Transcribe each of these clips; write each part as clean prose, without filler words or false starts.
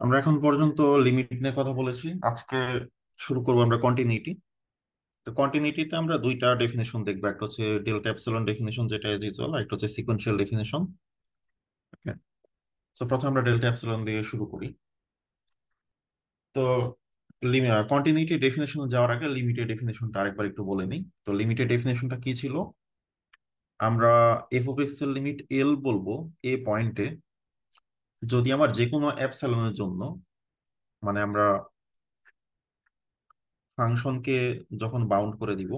আমরা এখন পর্যন্ত লিমিট নিয়ে কথা বলেছি। আজকে শুরু করবো আমরা কন্টিনিউটি। তো কন্টিনিউটিতে আমরা দুইটা ডেফিনেশন দেখবো, একটা হচ্ছে ডেল্টা এপসিলন ডেফিনেশন যেটা এজ ইউজুয়াল, একটা হচ্ছে সিকোয়েন্সিয়াল ডেফিনেশন। ওকে, তো প্রথমে আমরা ডেল্টা এপসিলন দিয়ে শুরু করি। তো কন্টিনিউটি ডেফিনেশন যাওয়ার আগে লিমিটেড ডেফিনেশনটা আরেকবার একটু বলে নিই। তো লিমিটেড ডেফিনেশনটা কি ছিল? আমরা এফ অফ এক্স এর লিমিট এল বলবো এ পয়েন্টে, যদি আমার যে কোনো এপসিলনের জন্য, মানে আমরা ফাংশনকে যখন বাউন্ড করে দিব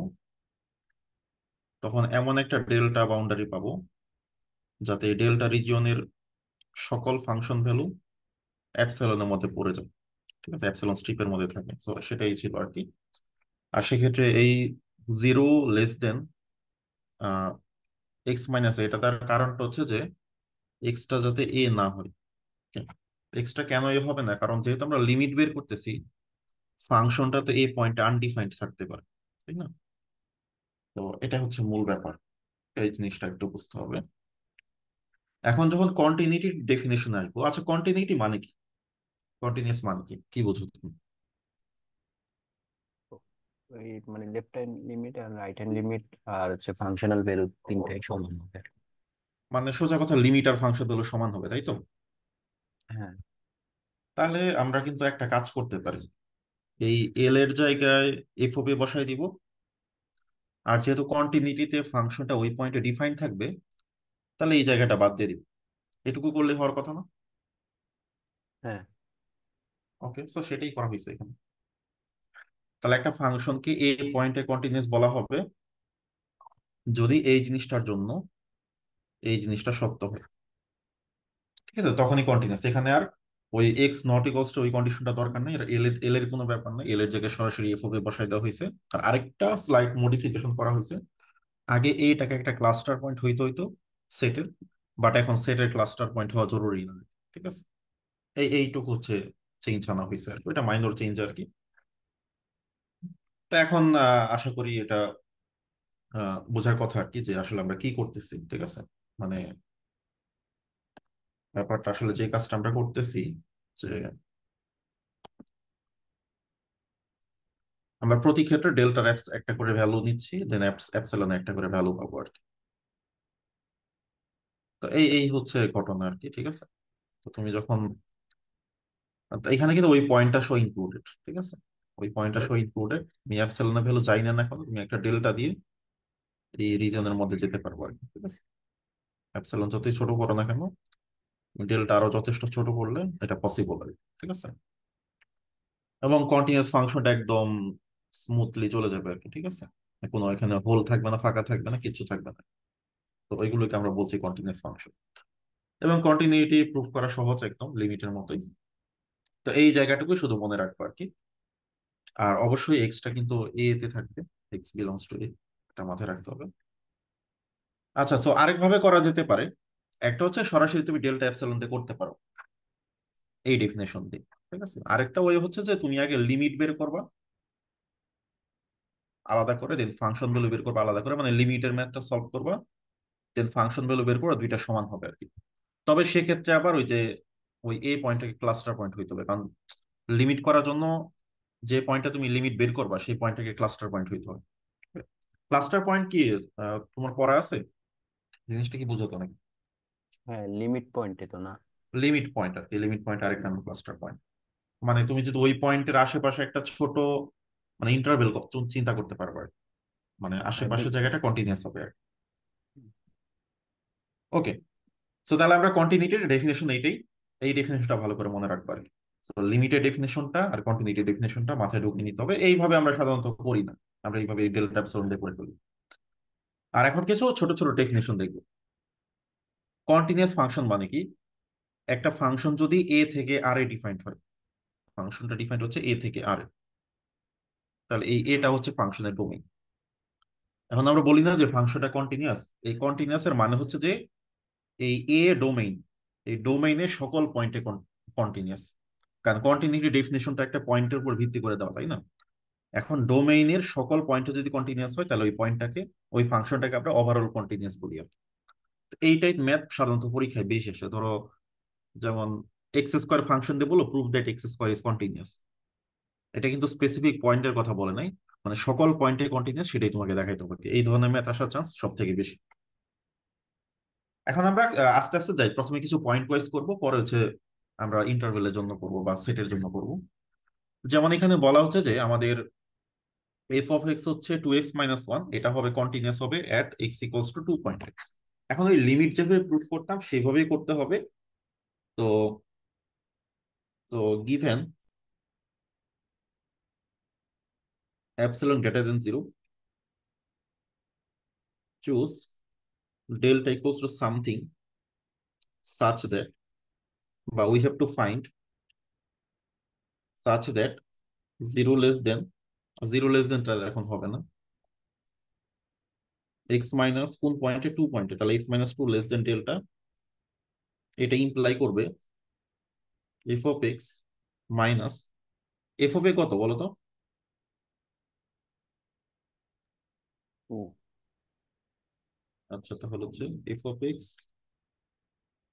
তখন এমন একটা ডেল্টা বাউন্ডারি পাবো যাতে ডেল্টা রিজিয়নের সকল ফাংশন ভ্যালু অ্যাপসিলনের মধ্যে পড়ে যায়। ঠিক আছে, অ্যাপসিলন স্ট্রিপের মধ্যে থাকে, তো সেটাই ছিল আর কি। আর সেক্ষেত্রে এই জিরো লেস দেন এক্স মাইনাস এটা, তার কারণটা হচ্ছে যে এক্সটা যাতে এ না হয়। এক্সটা কেন এ হবে না, কারণ যেহেতু আমরা লিমিট বের করতেছি, ফাংশনটা তো এ পয়েন্টে আনডিফাইন্ড থাকতে পারে, তাই না? তো এটা হচ্ছে মূল ব্যাপার, এই জিনিসটা একটু বুঝতে হবে। এখন যখন কন্টিনিউটি ডেফিনেশন আসবো, আচ্ছা কন্টিনিউটি মানে কি, কন্টিনিউয়াস মানে কি, কি বুঝো তুমি? ওই মানে লেফট হ্যান্ড লিমিট আর রাইট হ্যান্ড লিমিট আর হচ্ছে ফাংশনাল ভ্যালু তিনটাই সমান হবে। মানে সোজা কথা, লিমিট আর ফাংশন হলো সমান হবে, তাই তো? হ্যাঁ। তাহলে আমরা কিন্তু একটা কাজ করতে পারি, এই এল এর জায়গায় এফ ও বসাই দিব। আর যেহেতু কন্টিনিউটিতে ফাংশনটা ওই পয়েন্টে ডিফাইন থাকবে, তাহলে এই জায়গাটা বাদ দিয়ে দিব। এটুকু করলে হওয়ার কথা না? হ্যাঁ। ওকে, তো সেটাই করা হয়েছে এখানে। তাহলে একটা ফাংশনকে এ পয়েন্টে কন্টিনিউয়াস বলা হবে যদি এই জিনিসটার জন্য এই জিনিসটা সত্য হয়। ঠিক আছে, তখনই কন্টিনিউয়াস। এখানে আর ওই এক্স নট ইকুয়ালস টু ওই কন্ডিশনটা দরকার নেই, এল এর কোনো ব্যাপার নেই, এল এর জায়গায় সরাসরি এফ ওকে বসাই দেওয়া হয়েছে। আর আরেকটা স্লাইট মডিফিকেশন করা হয়েছে, আগে এইটাকে একটা ক্লাস্টার পয়েন্ট হইতে হইতো সেটের, বাট এখন সেটের ক্লাস্টার পয়েন্ট হওয়া জরুরি নয়। ঠিক আছে, এইটুকু হচ্ছে চেঞ্জ আনা হয়েছে আর কি, এটা মাইনর চেঞ্জ আর কি। তো এখন আশা করি এটা বোঝার কথা আর কি, যে আসলে আমরা কি করতেছি। ঠিক আছে, মানে ব্যাপারটা আসলে যে কাজটা আমরা করতেছি, যে আমরা প্রতি ক্ষেত্রে ডেল্টার একটা করে ভ্যালু নিচ্ছি, দেন অ্যাপসিলন একটা করে ভ্যালু পাবো আর কি। তো এই এই হচ্ছে ঘটনা আর কি। ঠিক আছে, তো তুমি যখন তো এখানে কিন্তু ওই পয়েন্টটা শো ইনক্লুডেড, ঠিক আছে, ওই পয়েন্টটা শো ইনক্লুডেড। তুমি অ্যাপসিলনের ভ্যালু যাই না না কেন, তুমি একটা ডেল্টা দিয়ে এই রিজনের মধ্যে যেতে পারবো আর কি। ঠিক আছে, অ্যাপসিলন যতই ছোট করো না কেন, ডেল্টা আরো যথেষ্ট ছোট করলে এটা পসিবল আর কি। ঠিক আছে, এবং কন্টিনিউয়াস ফাংশনটা একদম স্মুথলি চলে যাবে আর কি। ঠিক আছে, কোনো এখানে হোল থাকবে না, ফাঁকা থাকবে না, কিচ্ছু থাকবে না। তো ওইগুলোকে আমরা বলছি কন্টিনিউয়াস ফাংশন। এবং কন্টিনিউইটি প্রুফ করা সহজ, একদম লিমিটের মতোই। তো এই জায়গাটুকু শুধু মনে রাখবো আর কি। আর অবশ্যই এক্সটা কিন্তু এ তে থাকবে, এক্স বিলংস টু এ, এটা মাথায় রাখতে হবে। আচ্ছা, তো আরেকভাবে করা যেতে পারে, একটা হচ্ছে সরাসরি তুমি ডেল্টা এপসিলন দিয়ে করতে পারো এই ডেফিনেশন দিয়ে। ঠিক আছে, আরেকটা ওয়ে হচ্ছে যে তুমি আগে লিমিট বের করবা আলাদা করে, দেন ফাংশন ভ্যালু বের করবা আলাদা করে, মানে লিমিটের ম্যাথটা সলভ করবা, দেন ফাংশন ভ্যালু বের করে দুইটা সমান হবে আর কি। তবে সেক্ষেত্রে আবার ওই যে ওই এ পয়েন্টটাকে ক্লাস্টার পয়েন্ট হইতে হবে, কারণ লিমিট করার জন্য যে পয়েন্টটা তুমি লিমিট বের করবা সেই পয়েন্টটাকে ক্লাস্টার পয়েন্ট হইতে হবে। ক্লাস্টার পয়েন্ট কি তোমার পড়া আছে? জিনিসটা কি বুঝো তো নাকি? হ্যাঁ, লিমিট পয়েন্টে তো না। লিমিট পয়েন্ট আর কি, লিমিট পয়েন্ট আরেক নাম ক্লাস্টার পয়েন্ট। মানে তুমি যদি ওই পয়েন্টের আশেপাশে একটা ছোট মানে ইন্টারভেল চিন্তা করতে পারবে আর কি। মানে হ্যাঁ, আশেপাশের জায়গাটা কন্টিনিউয়াস হবে আর ওকে। সো তাহলে আমরা কন্টিনিউটির ডেফিনেশন এইটাই, এই ডেফিনেশনটা ভালো করে মনে রাখবো আর কি। লিমিটেড ডেফিনেশনটা আর কন্টিনিউটি ডেফিনেশনটা মাথায় ঢুকিয়ে নিতে হবে। এইভাবে আমরা সাধারণত করি না, আমরা এইভাবে ডেল্টা এপসিলন দিয়ে করে ফেলি। আর এখন কিছু ছোট ছোট ডেফিনেশন দেখবো। কন্টিনিউয়াস ফাংশন মানে কি, একটা ফাংশন যদি এ থেকে আর এ ডিফাইন্ড হয়, ফাংশনটা ডিফাইন্ড হচ্ছে এ থেকে আর এ, তাহলে এই এটা হচ্ছে ফাংশনের ডোমেইন। এখন আমরা বলি না যে ফাংশনটা কন্টিনিউয়াস, এই কন্টিনিউয়াস এর মানে হচ্ছে যে এই এ ডোমেইন, এই ডোমেইনের সকল পয়েন্টে কন্টিনিউয়াস। কারণ কন্টিনিউটি ডেফিনেশন তো একটা পয়েন্টের উপর ভিত্তি করে দেওয়া, তাই না? এখন ডোমেইনের সকল পয়েন্টে যদি কন্টিনিউয়াস হয়, তাহলে ওই পয়েন্টটাকে, ওই ফাংশনটাকে আমরা ওভারঅল কন্টিনিউয়াস বলি আর কি। তো এই টাইপ ম্যাথ সাধারণত পরীক্ষায় বেশি আসে। ধরো যেমন এক্স স্কোয়ার ফাংশন দিয়ে বলো prove that x square is continuous. এটা কিন্তু স্পেসিফিক পয়েন্টের কথা বলে নাই, মানে সকল পয়েন্টে কন্টিনিউয়াস সেটাই তোমাকে দেখাইতে হবে। এই ধরনের ম্যাথ আসার চান্স সব থেকে বেশি। এখন আমরা আস্তে আস্তে যাই, প্রথমে কিছু পয়েন্ট ওয়াইজ করব, পরে হচ্ছে আমরা ইন্টারভেলের জন্য করব বা সেটের জন্য করব। যেমন এখানে বলা হচ্ছে যে আমাদের এফ অফ এক্স হচ্ছে 2x - 1, এটা হবে কন্টিনিউয়াস হবে এট এক্স ইকুয়ালস টু 2.x। এখন ওই লিমিট যেভাবে প্রুফ করতাম সেইভাবেই করতে হবে। তো তো given epsilon greater than 0, choose delta equals to something such that, বা we have to find such that 0 less than, 0 less than টা এখন হবে না, x মাইনাস কোন পয়েন্টে, 2 পয়েন্টে, তাহলে x minus 2 less than delta. এটা ইমপ্লাই করবে f of x minus f of a কত বলো তো? টু। আচ্ছা তাহলে হচ্ছে f অফ x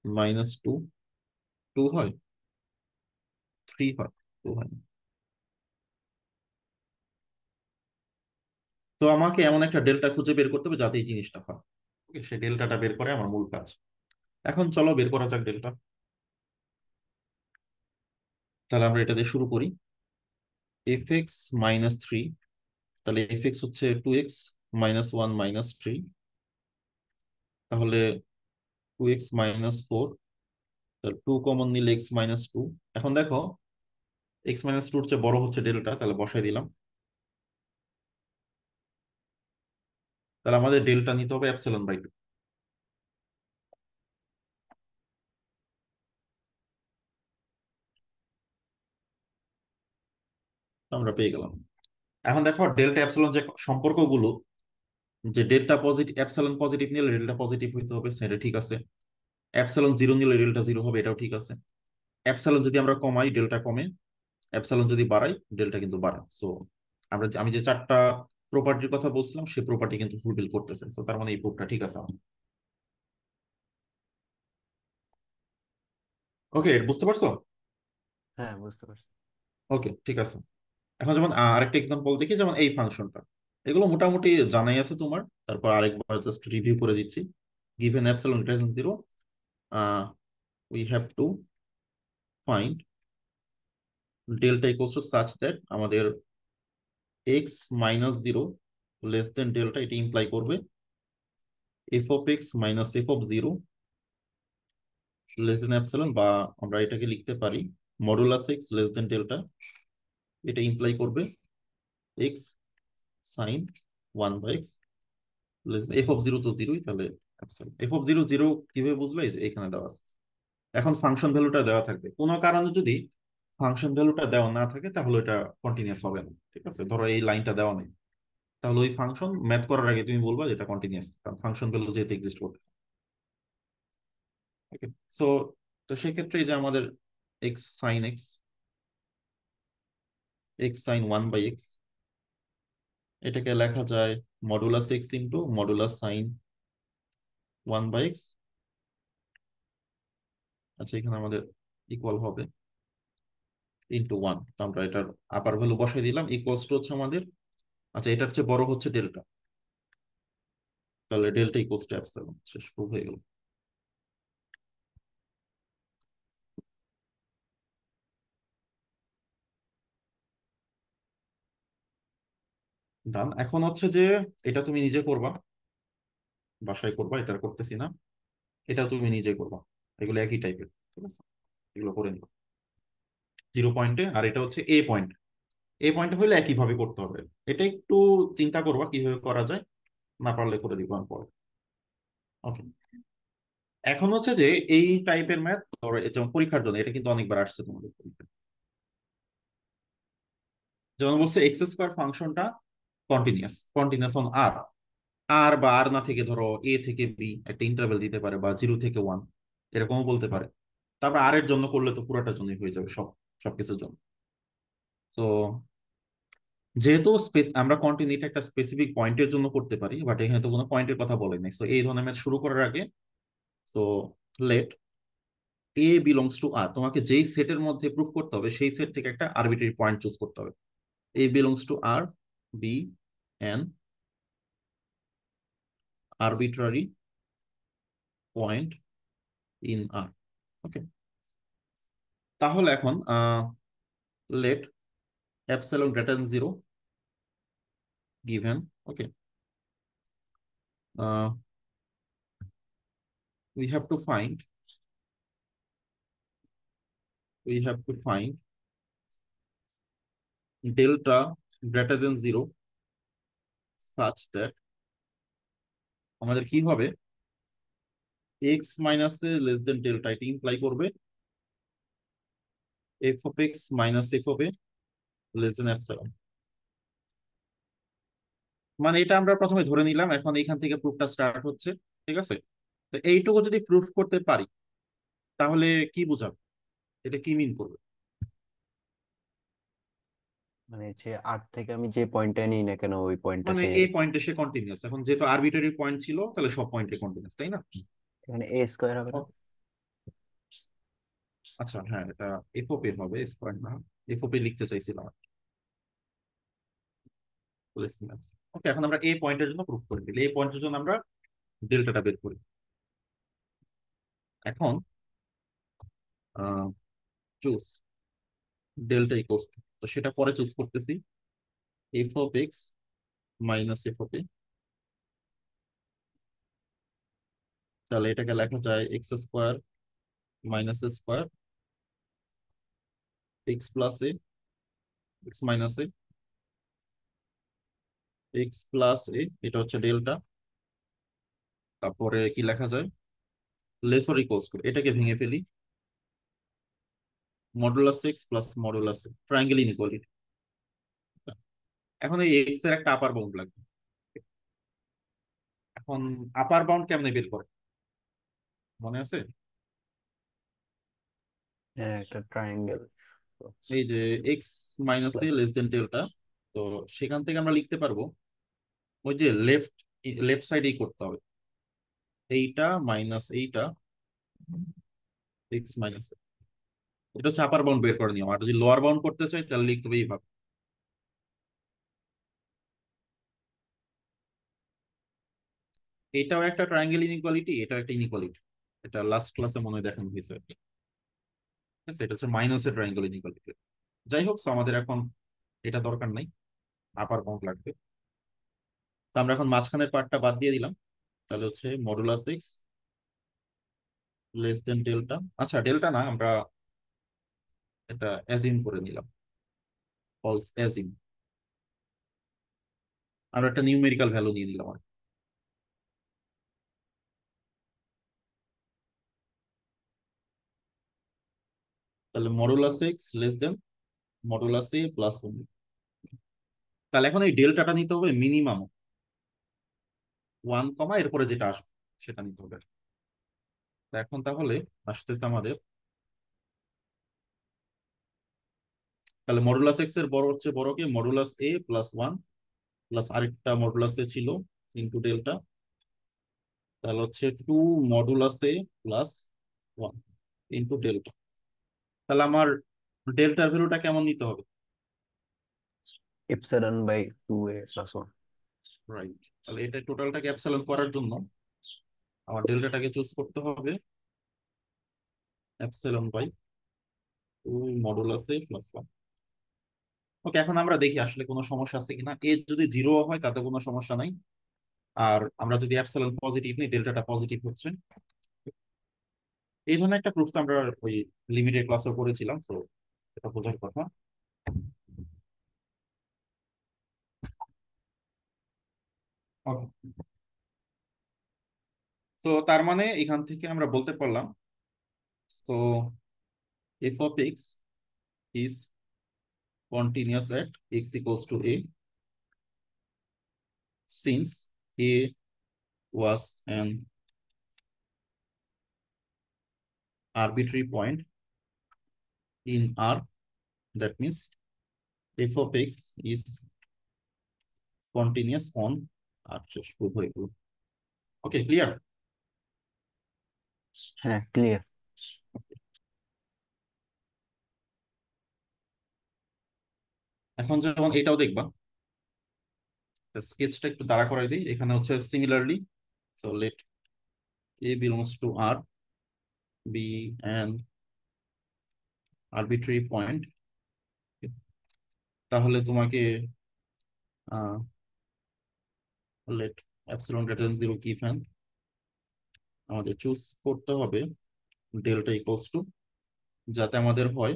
মাইনাস 2, 2 হয়, 3 হয়, 2 হয় না। তো আমাকে এমন একটা ডেল্টা খুঁজে বের করতে হবে যাতে এই জিনিসটা হয়। ওকে, সেই ডেল্টাটা বের করে আমার মূল কাজ। এখন চলো বের করা যাক ডেল্টা। তাহলে আমরা এটা দিয়ে শুরু করি। এফ এক্স মাইনাস থ্রি, তাহলে এফ এক্স হচ্ছে 2x - 1 - 3, তাহলে 2x - 4, তাহলে 2 কমন নিলে x - 2। এখন দেখো x - 2 এর চেয়ে বড় হচ্ছে ডেল্টা, তাহলে বসাই দিলাম। তাহলে আমাদের ডেল্টা নিতে হবে ε/2। আমরা পেয়ে গেলাম। এখন দেখো ডেল্টা এপসিলন যে সম্পর্কগুলো, যে ডেল্টা পজিটিভ, এপসিলন পজিটিভ নিলে ডেল্টা পজিটিভ হইতে হবে, সেটা ঠিক আছে। এপসিলন জিরো নিলে ডেল্টা জিরো হবে, এটাও ঠিক আছে। এপসিলন যদি আমরা কমাই ডেল্টা কমে, এপসিলন যদি বাড়াই ডেল্টা কিন্তু বাড়ে। সো আমি যে চারটা প্রপার্টির কথা বলছিলাম সেই প্রপার্টি কিন্তু ফুলফিল করতেছে, সো তার মানে এই প্রুফটা ঠিক আছে আমার। ওকে, বুঝতে পারছো? হ্যাঁ, বুঝতে পারছি। ওকে ঠিক আছে। এখন যেমন আরেকটা এক্সাম্পল দেখি, যেমন এই ফাংশনটা, এগুলো মোটামুটি জানাই আছে তোমার, তারপর আরেকবার জাস্ট রিভিউ করে দিচ্ছি। Given epsilon greater than 0, we have to find delta equals to such that আমাদের x - 0 লেস দেন ডেল্টা, এটা ইমপ্লাই করবে F of X minus F of zero less than epsilon, বা আমরা এটাকে লিখতে পারি modulus X less than delta. এটা imply করবে X sine 1/x less, F of zero তো জিরোই, তাহলে এফ অফ জিরো জিরো কিভাবে বুঝলো, এই যে এখানে দেওয়া আছে। এখন ফাংশন ভ্যালুটা দেওয়া থাকবে, কোনো কারণে যদি ফাংশন ভ্যালুটা দেওয়া না থাকে তাহলে এটা কন্টিনিউয়াস হবে না। ঠিক আছে, ধরো এই লাইনটা দেওয়া নেই, তাহলে ওই ফাংশন ম্যাথ করার আগে তুমি বলবা যে এটা কন্টিনিউয়াস, কারণ ফাংশন ভ্যালু যেহেতু এক্সিস্ট করতে। ওকে, সো তো সেক্ষেত্রে এই যে আমাদের X sine X, X sine 1/x, এটাকে লেখা যায় modulus X into modulus sine 1/x। আচ্ছা এখানে আমাদের ইকুয়াল হবে ইন্টু 1, তো আমরা এটার আপার ভ্যালু বসাই দিলাম, ইকুয়ালস টু হচ্ছে আমাদের, আচ্ছা এটার চেয়ে বড় হচ্ছে ডেল্টা, তাহলে ডেল্টা ইকুয়ালস টু এপসিলন, শেষ প্রুভ হয়ে গেল। ডান। এখন হচ্ছে যে এটা তুমি নিজে করবা, বাসায় করবা, এটা আর করতেছি না, এটা তুমি নিজে করবা। এগুলো একই টাইপের, ঠিক আছে, এগুলো করে নিবা 0 পয়েন্টে, আর এটা হচ্ছে এ পয়েন্ট। এ পয়েন্টে হইলে একই ভাবে করতে হবে। এটা একটু চিন্তা করবা কিভাবে করা যায়, না পারলে করে দিব আমি পরে। ওকে, এখন হচ্ছে যে এই টাইপের ম্যাথ ধরো যেমন পরীক্ষার জন্য এটা কিন্তু অনেকবার আসছে তোমাদের পরীক্ষায়। যেমন বলছে এক্স স্কোয়ার ফাংশনটা কন্টিনিউয়াস, কন্টিনিউয়াস অন আর, আর বা আর না থেকে ধরো এ থেকে বি একটা ইন্টারভেল দিতে পারে, বা 0 থেকে 1 এরকমও বলতে পারে। তারপর আর এর জন্য করলে তো পুরোটার জন্যই হয়ে যাবে, সবকিছুর জন্য। তো যেহেতু আমরা কন্টিনিউটি একটা স্পেসিফিক পয়েন্টের জন্য করতে পারি, বাট এখানে তো কোনো পয়েন্টের কথা বলে নাই, তো এই ধরনের ম্যাথ শুরু করার আগে, so let A belongs to R, তোমাকে যেই সেটের মধ্যে প্রুফ করতে হবে সেই সেট থেকে একটা আরবিট্রারি পয়েন্ট চুজ করতে হবে। A belongs to R, B an arbitrary point in R. Okay, তাহলে এখন let epsilon greater than 0 given, okay, uh, we have to find we have to find delta greater than 0 such that আমাদের কি হবে, x minus A less than delta, এটি imply করবে f of x minus f of a less than epsilon. মানে এটা আমরা প্রথমে ধরে নিলাম, এখন এখান থেকে প্রুফটা স্টার্ট হচ্ছে। ঠিক আছে, তো এইটুকু যদি প্রুফ করতে পারি তাহলে কি বোঝাবে, এটা কি মিন করবে? মানে যে আর থেকে আমি যে পয়েন্টটা নিই না কেন ওই মানে পয়েন্টটাকে এই পয়েন্টে সে কন্টিনিউয়াস, এখন যেহেতু আরবিটারি পয়েন্ট ছিল তাহলে সব পয়েন্টে কন্টিনিউয়াস, তাই না? এখানে এ স্কোয়ার হবে না? আচ্ছা হ্যাঁ, এটা এফওপি হবে, স্কোয়ার না। এফওপি লিখতে চাইছিলাম। ওকে, এখন আমরা এই পয়েন্টের জন্য প্রুফ করে দিই, এই পয়েন্টের জন্য আমরা ডেল্টাটা বের করি। এখন চুজ ডেল্টা ইকুয়ালস টু, তো সেটা পরে চুজ করতেছি, F of X minus F of A. তাহলে এটাকে লেখা যায় X square minus square X plus A, X minus A, X plus A, এটা হচ্ছে ডেল্টা। তারপরে কি লেখা যায়, লেসর ইকুয়ালস টু, এটাকে ভেঙে ফেলি, মডুলাস এক্স প্লাস মডুলাস এ, ট্রায়াঙ্গেল ইনইকুয়ালিটি। এখন এই এক্স এর একটা আপার বাউন্ড লাগবে। এখন আপার বাউন্ড কেমনে বের করে, মনে আছে? হ্যাঁ, একটা ট্রায়াঙ্গেল এই যে এক্স মাইনাস এ প্লাস। লেস দেন ডেল্টা, তো সেখান থেকে আমরা লিখতে পারবো ওই যে লেফট লেফট সাইডেই করতে হবে, এইটা মাইনাস এইটা এক্স মাইনাস, এটা হচ্ছে আপার বাউন্ড বের করে নিয়ম। আর যদি লোয়ার বাউন্ড করতে চাই তাহলে লিখতে হবে এইভাবে। এটাও একটা ট্রায়াঙ্গেল ইনইকুয়ালিটি, এটাও একটা ইনইকুয়ালিটি, এটা লাস্ট ক্লাসে মনে হয় দেখানো হয়েছে আর কি। ঠিক আছে, এটা হচ্ছে মাইনাসের ট্রায়াঙ্গেল ইনইকুয়ালিটি। যাই হোক, so আমাদের এখন এটা দরকার নাই, আপার বাউন্ড লাগবে। তো আমরা এখন মাঝখানের পার্টটা বাদ দিয়ে দিলাম, তাহলে হচ্ছে modulus X less than delta. আচ্ছা ডেল্টা না, আমরা এটা অ্যাজিম করে নিলাম, ফলস অ্যাজিম, আমরা একটা নিউমেরিক্যাল ভ্যালু নিয়ে নিলাম আর কি। তাহলে মডুলাস এক্স লেস দেন মডুলাস এ প্লাস ওয়ান। তাহলে এখন এই ডেল্টাটা নিতে হবে মিনিমাম ওয়ান কমা এরপরে যেটা আসবে সেটা নিতে হবে। তো এখন তাহলে আসতেছে আমাদের, তাহলে মডুলাস এক্স এর বড় হচ্ছে বড় কি, মডুলাস এ প্লাস ওয়ান প্লাস আরেকটা মডুলাস এ ছিল ইন্টু ডেল্টা, তাহলে হচ্ছে টু মডুলাস এ প্লাস ওয়ান ইন্টু ডেল্টা। তাহলে আমার ডেল্টার ভ্যালুটা কেমন নিতে হবে? Epsilon by 2a plus 1। Right, তাহলে এটা টোটালটাকে অ্যাপসাইলন করার জন্য আমার ডেল্টাটাকে চুজ করতে হবে epsilon by two modulus A plus one. Okay, এখন আমরা দেখি আসলে কোনো সমস্যা আছে কিনা। এ যদি জিরো হয় তাতে কোনো সমস্যা নাই, আর আমরা যদি অ্যাপসাইলন পজিটিভ নিই ডেল্টাটা পজিটিভ হচ্ছে। এই ধরনের একটা প্রুফ তো আমরা ওই লিমিটেড ক্লাসে করেছিলাম, তো এটা বোঝার কথা। Okay. তো তার মানে এখান থেকে আমরা বলতে পারলাম, so F of X is continuous at X equals to A since a was an arbitrary point in R, that means f of x is continuous on R. শেষ proof হয়ে গেল। ওকে, ক্লিয়ার? হ্যাঁ, ক্লিয়ার। এখন যখন এটাও দেখবা, স্কেচটা একটু দাঁড়া করাই দিই। এখানে হচ্ছে similarly, so let A belongs to R, B an arbitrary point. তাহলে তোমাকে let epsilon greater than zero given আমাদের চুজ করতে হবে ডেল্টা ইকুয়ালস টু, যাতে আমাদের হয়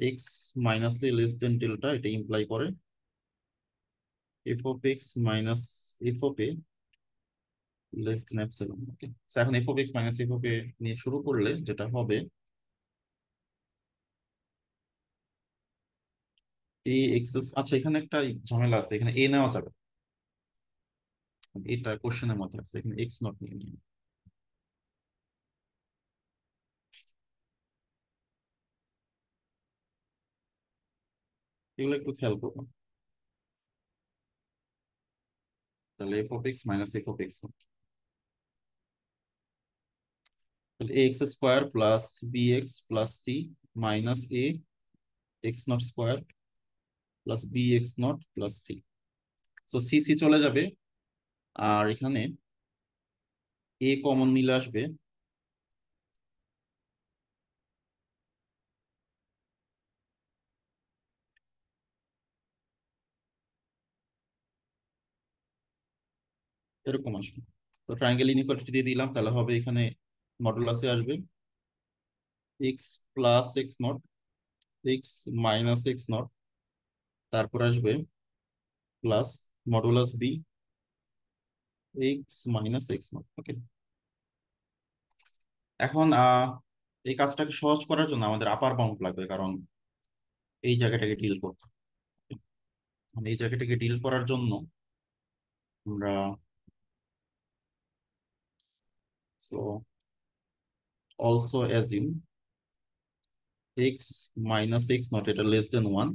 X minus A less than delta, এটা ইমপ্লাই করে F of X minus F of A less than epsilon. Okay, এখন F of X minus F of A নিয়ে শুরু করলে যেটা হবে, এ এক্স, আচ্ছা এখানে একটা ঝামেলা আছে, এখানে এ নেওয়া যাবে, এটা কোশ্চেনের মধ্যে আছে, এখানে এক্স নট নিয়ে নিই। এগুলো একটু খেয়াল করবো। তাহলে F of X minus F of X, তাহলে A X square plus B X plus C minus A X naught square plus B X naught plus C. So C C চলে যাবে, আর এখানে এ কমন নিলে আসবে এরকম আসবে। তো triangle inequality দিয়ে দিলাম, তাহলে হবে এখানে মডুলাসে আসবে X plus X naught, X minus X naught, তারপর আসবে plus modulus B X minus X naught. Okay, এখন এই কাজটাকে সহজ করার জন্য আমাদের আপার বাউন্ড লাগবে, কারণ এই জায়গাটাকে ডিল করতে হবে। মানে এই জায়গাটাকে ডিল করার জন্য আমরা, so also assume x minus X not এটা লেস দেন ওয়ান।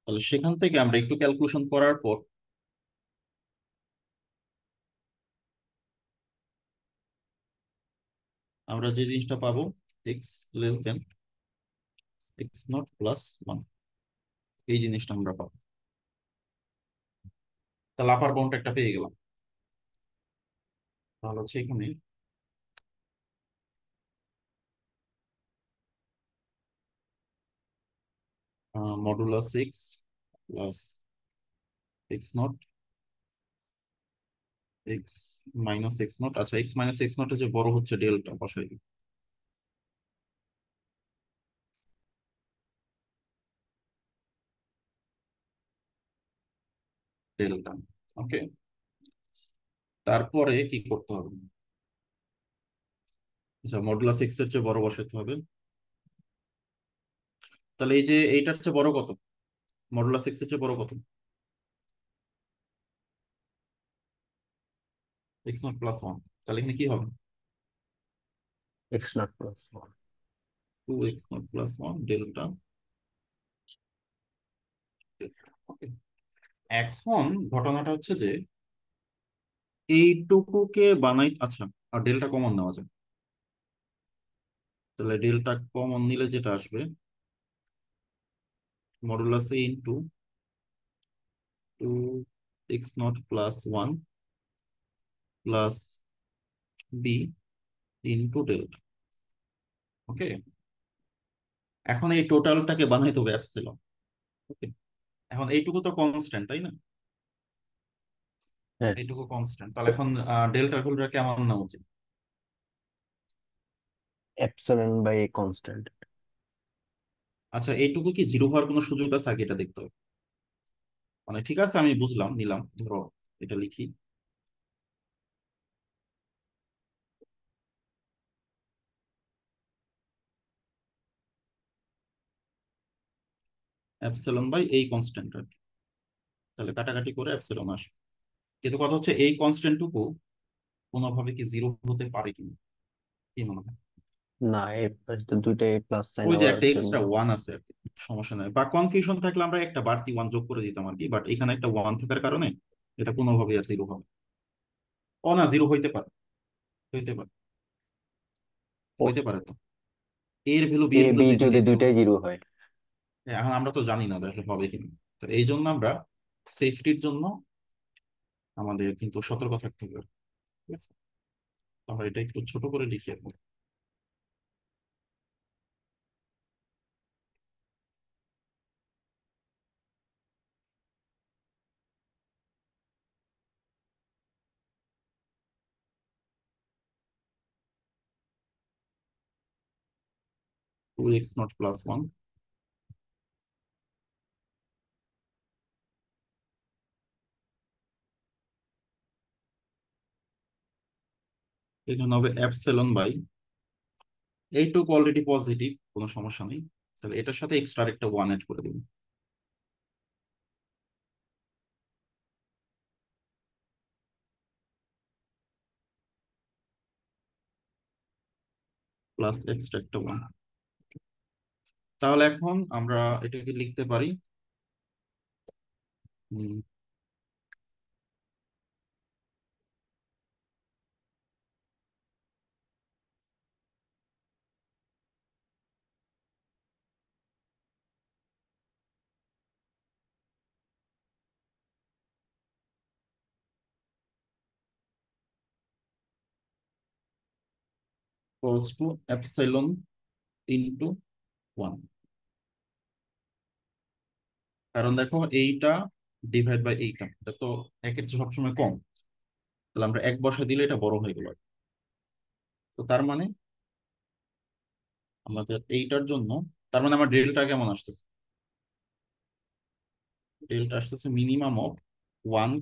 তাহলে সেখান থেকে আমরা একটু ক্যালকুলেশন করার পর আমরা যে জিনিসটা পাবো, এক্স লেস দেন এক্স নট প্লাস ওয়ান, এই জিনিসটা আমরা পাবো। তাহলে আপার বাউন্ড একটা পেয়ে গেলাম। তাহলে হচ্ছে এখানে modulus x plus X naught X minus X not, আচ্ছা এক্স মাইনাস এক্স নট যে বড় হচ্ছে ডেল্টা বসাই দিই, ডেল্টা। ওকে, তারপরে কি করতে হবে, আচ্ছা মডুলাস এক্স এর চেয়ে বড় বসাতে হবে। তাহলে এই যে এইটার চেয়ে বড় কত, মডুলাস এক্স এর চেয়ে বড় কত, এক্স নট প্লাস ওয়ান। তাহলে এখানে কি হবে, X naught plus one. Two X naught plus one delta. Okay, এখন ঘটনাটা হচ্ছে যে এইটুকুকে বানাই, আচ্ছা আর ডেল্টা কমন নেওয়া যায়, তাহলে ডেল্টা কমন নিলে যেটা আসবে modulus A into two X naught plus one plus B into delta. Okay, এখন এই টোটালটাকে বানাইতে হবে অ্যাপসিলন। ওকে, এখন এইটুকু তো কনস্ট্যান্ট তাই না, হ্যাঁ, এইটুকু কনস্ট্যান্ট, তাহলে এখন ডেল্টার ভ্যালুটা কেমন নেওয়া উচিত। Epsilon by a constant. আচ্ছা এইটুকু কি জিরো হওয়ার কোনো সুযোগ আছে আগে এটা দেখতে হবে। মানে ঠিক আছে আমি বুঝলাম, নিলাম, ধরো এটা লিখি অ্যাপসিলন বাই এই কনস্ট্যান্ট আর কি। তাহলে কাটাকাটি করে অ্যাপসিলন আসে, কিন্তু কথা হচ্ছে এই কনস্ট্যান্টটুকু কোনোভাবে কি জিরো হতে পারে কিনা, কি মনে হয়। না, এ দুইটা এ প্লাস সাইন ওই যে হওয়ার একটা জন্য। এক্সট্রা ওয়ান আছে আর কি, সমস্যা নাই, বা কনফিউশন থাকলে আমরা একটা বাড়তি ওয়ান যোগ করে দিতাম আর কি, বাট এখানে একটা ওয়ান থাকার কারণে এটা কোনোভাবে আর জিরো হবে। ও না, জিরো হইতে পারে, হইতে পারে, ও, হইতে পারে তো, এর ভ্যালু বি এ এর ভ্যালু বি যেটা যদি দিয়েছে দুইটাই জিরো হয়। এখন আমরা তো জানি না যে আসলে হবে কিনা। তো এই জন্য আমরা সেফটির জন্য আমাদের কিন্তু সতর্ক থাকতে হবে। ঠিক আছে, তো আমরা এটা একটু ছোট করে লিখি এখন। 2x0 + 1, এখানে হবে ε/, এইটুকু অলরেডি পজিটিভ, কোনো সমস্যা নেই। তাহলে এটার সাথে এক্সট্রা একটা 1 অ্যাড করে দিন, প্লাস এক্সট্রা একটা 1। তাহলে এখন আমরা এটাকে লিখতে পারি cos টু এপসাইলন ইন্টু 1। কারণ দেখো এইটা ডিভাইড বাই এইটা, এটা তো একের চেয়ে সবসময় কম। তাহলে আমরা এক বসা দিলে এটা বড় হয়ে গেল। তো তার মানে আমাদের এইটার জন্য, তার মানে আমার ডেল্টা কেমন আসতেছে? ডেল্টা আসতেছে মিনিমাম অফ 1,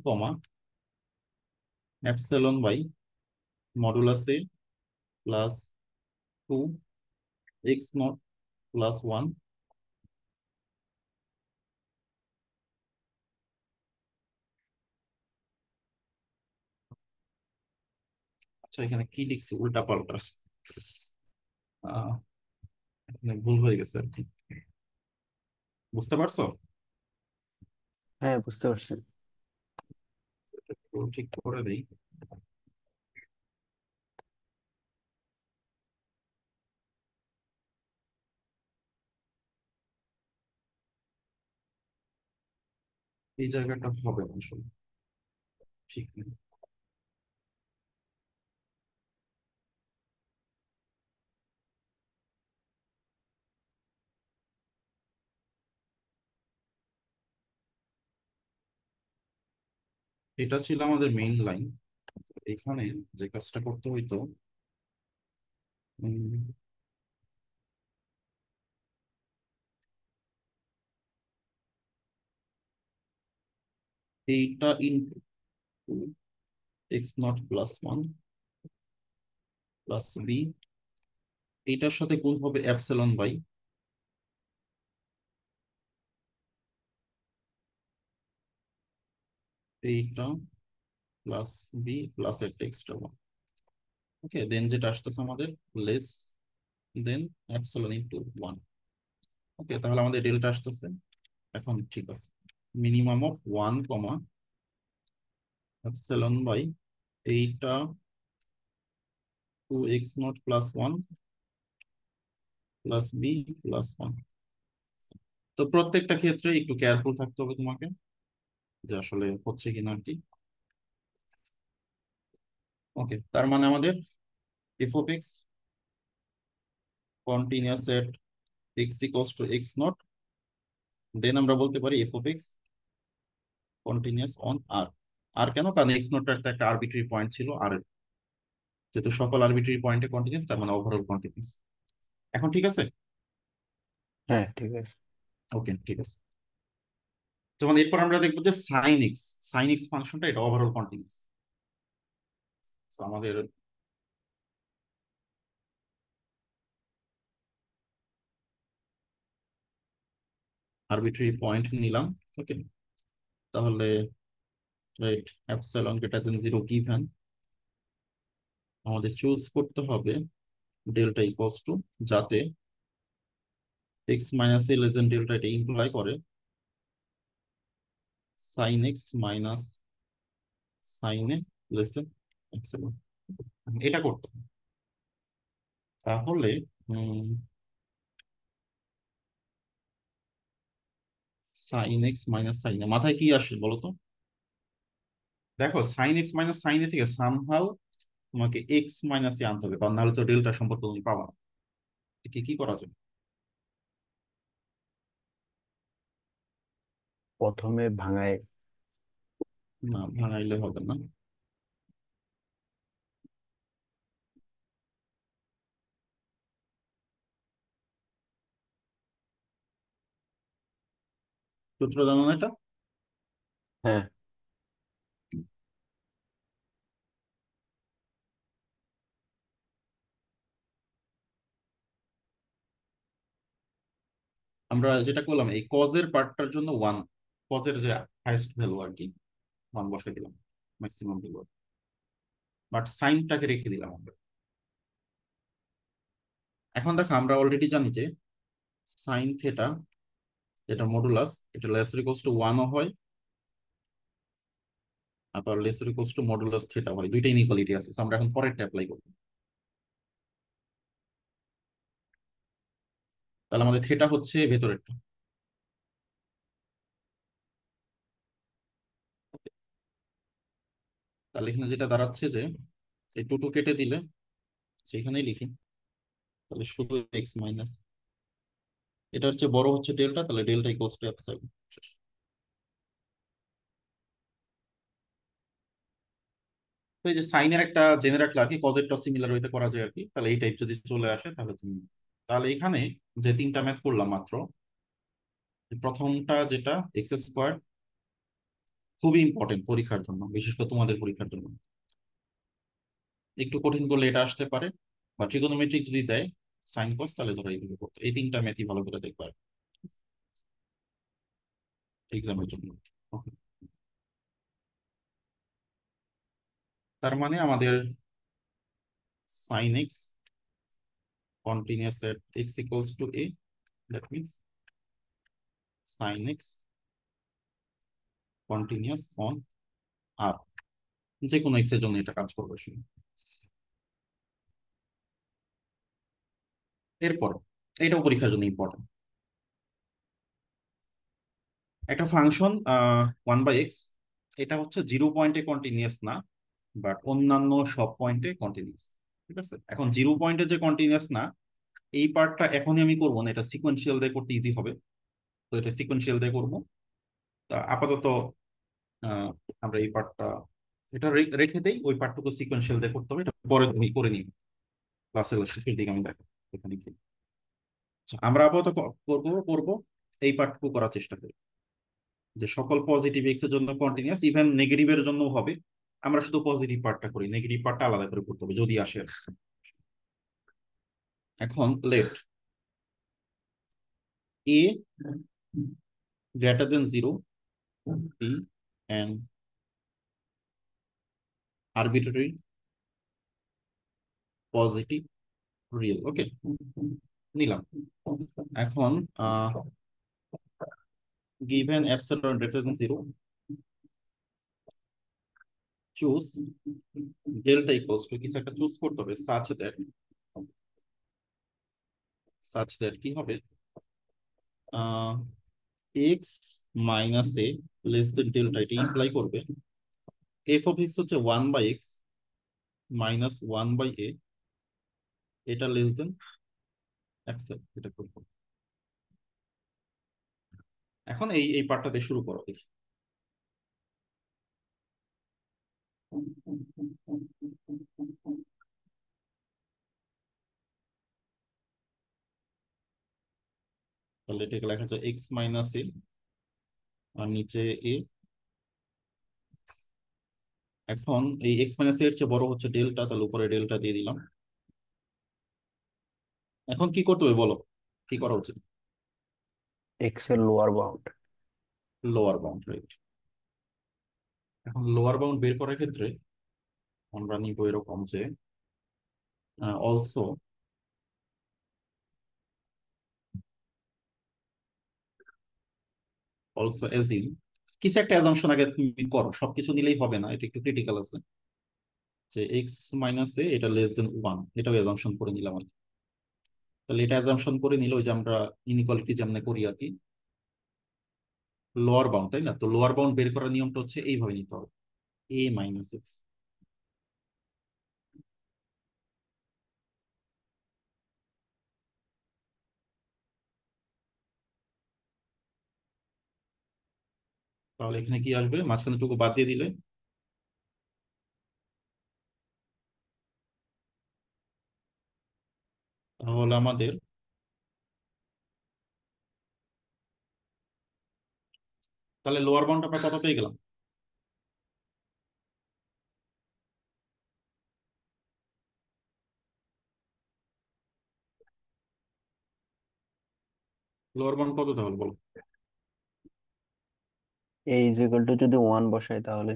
ε/, প্লাস 2x0 + 1। আচ্ছা, এখানে কি লিখছি উল্টা পাল্টা, আহ এখানে ভুল হয়ে গেছে আর কি। বুঝতে পারছো? হ্যাঁ, বুঝতে পারছি। এটা একটু ঠিক করে দেই। এই জায়গাটা হবে না আসলে, ঠিক নেই। এটা ছিল আমাদের মেইন লাইন। এখানে যে কাজটা করতে হইতো, উম, এইটা ইন্টু x0 + 1 প্লাস বি, এইটার সাথে গুণ হবে ε/, এইটা প্লাস বি প্লাস একটা এক্সট্রা 1। ওকে, দেন যেটা আসতেছে আমাদের লেস দেন ε/1। ওকে, তাহলে আমাদের ডেল্টা আসতেছে এখন ঠিক আছে, মিনিমাম অফ 1, ε/, এইটা 2x0 + 1 প্লাস বি প্লাস 1। তো প্রত্যেকটা ক্ষেত্রে একটু কেয়ারফুল থাকতে হবে তোমাকে, যে আসলে হচ্ছে কিনা আর কি। ওকে, তার মানে আমাদের f(x) কন্টিনিউয়াস এট x = x0, দেন আমরা বলতে পারি f(x) কন্টিনিউয়াস অন আর। আর কেন? কারণ x0 একটা আরবিট্রারি পয়েন্ট ছিল, আর যেহেতু সকল আরবিট্রারি পয়েন্টে কন্টিনিউয়াস, তার মানে ওভারঅল কন্টিনিউয়াস। এখন ঠিক আছে? হ্যাঁ, ঠিক আছে। ওকে, ঠিক আছে। যেমন এরপর আমরা দেখবো যে সাইন এক্স ফাংশনটা এটা ওভারঅল কন্টিনিউয়াস। আমাদের আরবিট্রারি পয়েন্ট নিলাম। ওকে, তাহলে right, epsilon greater than 0 given, আমাদের চুজ করতে হবে ডেল্টা ইকুয়ালস টু, যাতে x - a less than delta এটা ইমপ্লাই করে sin x - sin a less than epsilon. এটা করতে হবে। তাহলে উম, সাইন এক্স মাইনাস সাইন এ, মাথায় কি আসে বলো তো? দেখো সাইন এক্স মাইনাস সাইন এ থেকে সামহাউ তোমাকে এক্স মাইনাস এ আনতে হবে, কারণ নাহলে তো ডেল্টা সম্পর্ক তুমি পাবা না। কি কি করা যায়? প্রথমে ভাঙায়। না, ভাঙাইলে হবে না। সূত্র জানো না এটা? হ্যাঁ। আমরা যেটা করলাম এই কজের পার্টটার জন্য ওয়ান, কজের যে হাইস্ট ভ্যালু আর কি, ওয়ান বসাই দিলাম ম্যাক্সিমাম ভ্যালু, বাট সাইনটাকে রেখে দিলাম আমরা। এখন দেখো আমরা অলরেডি জানি যে সাইন থেটা, যেটা মডুলাস, এটা লেস ইকুয়ালস টু ওয়ানও হয়, আবার less equals to modulus theta হয়, দুইটা ইনইকুয়ালিটি আছে। So আমরা এখন পরেরটা অ্যাপ্লাই করবো। তাহলে আমাদের থেটা হচ্ছে ভেতরেরটা। তাহলে এখানে যেটা দাঁড়াচ্ছে যে এই টু টু কেটে দিলে সেখানেই লিখি, তাহলে শুধু এক্স মাইনাস, এটা হচ্ছে বড় হচ্ছে ডেল্টা, তাহলে ডেল্টা ইকুয়ালস টু এপসাইলন। তো এই যে সাইনের একটা জেনে রাখলে আর কি, কজেরটা সিমিলার হইতে করা যায় আর কি, তাহলে এই টাইপ যদি চলে আসে তাহলে তুমি, তাহলে এখানে যে তিনটা ম্যাথ করলাম মাত্র, প্রথমটা যেটা এক্স স্কোয়ার, খুবই ইম্পর্টেন্ট পরীক্ষার জন্য, বিশেষ করে তোমাদের পরীক্ষার জন্য। একটু কঠিন করলে এটা আসতে পারে, বা ট্রিগোনোমেট্রিক যদি দেয় সাইন কস, তাহলে ধরো এইগুলো করতে, এই তিনটা ম্যাথই ভালো করে দেখবে এক্সামের জন্য। Okay. তার মানে আমাদের sine X continuous at X equals to A, that means sine X continuous on R, যে কোনো এক্স এর জন্য এটা কাজ করবে শুধু। এরপর এটাও পরীক্ষার জন্য ইম্পর্টেন্ট, একটা ফাংশন ওয়ান বাই এক্স, এটা হচ্ছে জিরো পয়েন্টে কন্টিনিউয়াস না, বাট অন্যান্য সব পয়েন্টে কন্টিনিউয়াস। ঠিক আছে, এখন জিরো পয়েন্টে যে কন্টিনিউয়াস না, এই পার্টটা এখনই আমি করবো না, এটা সিকোয়েন্সিয়াল দিয়ে করতে ইজি হবে। তো এটা সিকোয়েন্সিয়াল দিয়ে করবো। তা আপাতত আহ, আমরা এই পার্টটা এটা রেখে দেই, ওই পার্টটুকু সিকোয়েন্সিয়াল দিয়ে করতে হবে, এটা পরে তুমি করে নিই ক্লাসের শেষের দিকে আমি দেখো এখানে কি। আচ্ছা, আমরা আপাতত করবো এই পার্টটুকু করার চেষ্টা করি, যে সকল পজিটিভ এক্স এর জন্য কন্টিনিউয়াস, ইভেন নেগেটিভের জন্য হবে। আমরা শুধু পজিটিভ পার্টটা করি, নেগেটিভ পার্টটা আলাদা করে করতে হবে যদি আসে। এখন let A greater than zero B and arbitrary positive real. Okay, নিলাম। এখন given epsilon greater than zero, choose delta equals to কিছু একটা চুজ করতে হবে, such that কি হবে, ah x minus A less than delta, এটা ইমপ্লাই করবে এফ অফ এক্স হচ্ছে one by x minus one by A, এটা লেস দেন অ্যাপসিলন, এটা করবো। এখন এই এই পার্টটা দিয়ে শুরু করো দেখি। তাহলে এটাকে লেখা যায় এক্স মাইনাস এ, আর নিচে এ। এখন এই এক্স মাইনাস এর চেয়ে বড় হচ্ছে ডেল্টা, তাহলে উপরে ডেল্টা দিয়ে দিলাম। এখন কি করতে হবে বলো, কি করা উচিত? এক্স এর lower bound. Lower bound, right. এখন লোয়ার বাউন্ড বের করার ক্ষেত্রে আমরা নিব এরকম যে অলসো অলসো অ্যাজিউম, কিছু একটা অ্যাজাম্পশন আগে তুমি করো, সবকিছু নিলেই হবে না, এটা একটু ক্রিটিক্যাল আছে, যে এক্স মাইনাস এ এটা লেস দেন ওয়ান, এটাও অ্যাজাম্পশন করে নিলাম আর কি। তাহলে এটা অ্যাজাম্পশন করে নিলে ওই যে আমরা ইনইকুয়ালিটি যেমন করি আর কি, লোয়ার বাউন্ড, তাই না? তো লোয়ার বাউন্ড বের করার নিয়মটা হচ্ছে এইভাবে নিতে হবে, a - x। তাহলে এখানে কি আসবে, মাঝখানে টুকু বাদ দিয়ে দিলে তাহলে আমাদের, তাহলে লোয়ার বাউন্ড আমরা কত পেয়ে গেলাম? লোয়ার বাউন্ড কত তাহলে বলো? এ ইজ ইকুয়াল টু যদি 1 বসাই তাহলে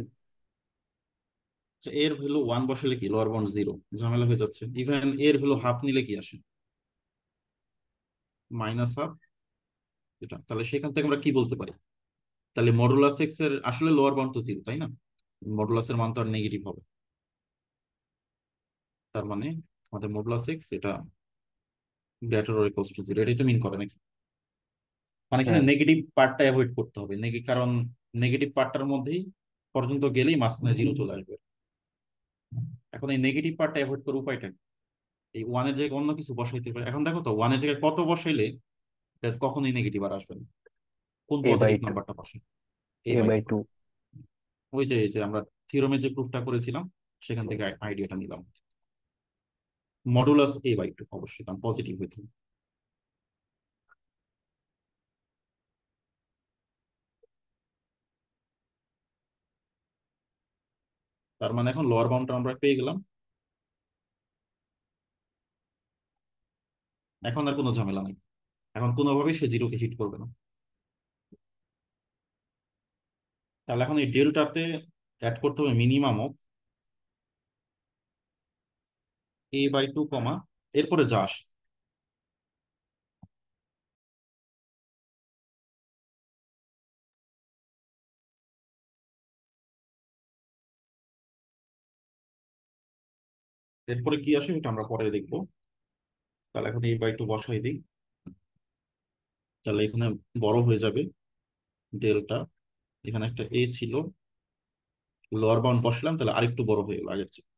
আচ্ছা, এর ভ্যালু 1 বসালে কি লোয়ার বাউন্ড 0, ঝামেলা হয়ে যাচ্ছে। ইভেন এর ভ্যালু হাফ নিলে কি আসে, -হাফ। এটা তাহলে সেখান থেকে আমরা কি বলতে পারি, তাহলে মডুলাস এক্স এর আসলে লোয়ার বাউন্ড তো 0, তাই না? মডুলাসের মান তো আর নেগেটিভ হবে। তার মানে আমাদের মডুলাস এক্স এটা গ্রেটার অর ইকুয়ালস টু 0, এটাই তো মিন করে নাকি? মানে এখানে হ্যাঁ। নেগেটিভ পার্টটা অ্যাভয়েড করতে হবে, কারণ নেগেটিভ পার্টটার মধ্যেই পর্যন্ত গেলেই মাঝখানে 0 চলে আসবে। এখন এই নেগেটিভ পার্টটা অ্যাভয়েড করার উপায়টা কি? এই ওয়ানের জায়গায় অন্য কিছু বসাইতে পারে। এখন দেখো তো ওয়ানের জায়গায় কত বসাইলে এটা কখনোই নেগেটিভ আর আসবে না, কোন এ বাই পজিটিভ টু। নাম্বারটা পাশে? A a/2। By two. ওই যে এই যে আমরা থিওরেমের যে প্রুফটা করেছিলাম সেখান থেকে আইডিয়াটা নিলাম। মডুলাস a/2 অবশ্যই, কারণ পজিটিভ হইতে হবে। তার মানে এখন লোয়ার বাউন্ডটা আমরা পেয়ে গেলাম। এখন আর কোনো ঝামেলা নেই, এখন কোনোভাবেই সে জিরোকে হিট করবে না। তাহলে এখন এই ডেল্টাতে অ্যাড করতে হবে মিনিমাম অফ a/2 কমা এরপরে যা আসে। এরপরে কি আসে এটা আমরা পরে দেখবো। তাহলে এখন a/2 বসাই দিই। তাহলে এখানে বড় হয়ে যাবে ডেল্টা, এখানে একটা এ ছিল, লোয়ার বাউন্ড বসলাম তাহলে আরেকটু বড় হয়ে গেল আগের চেয়ে।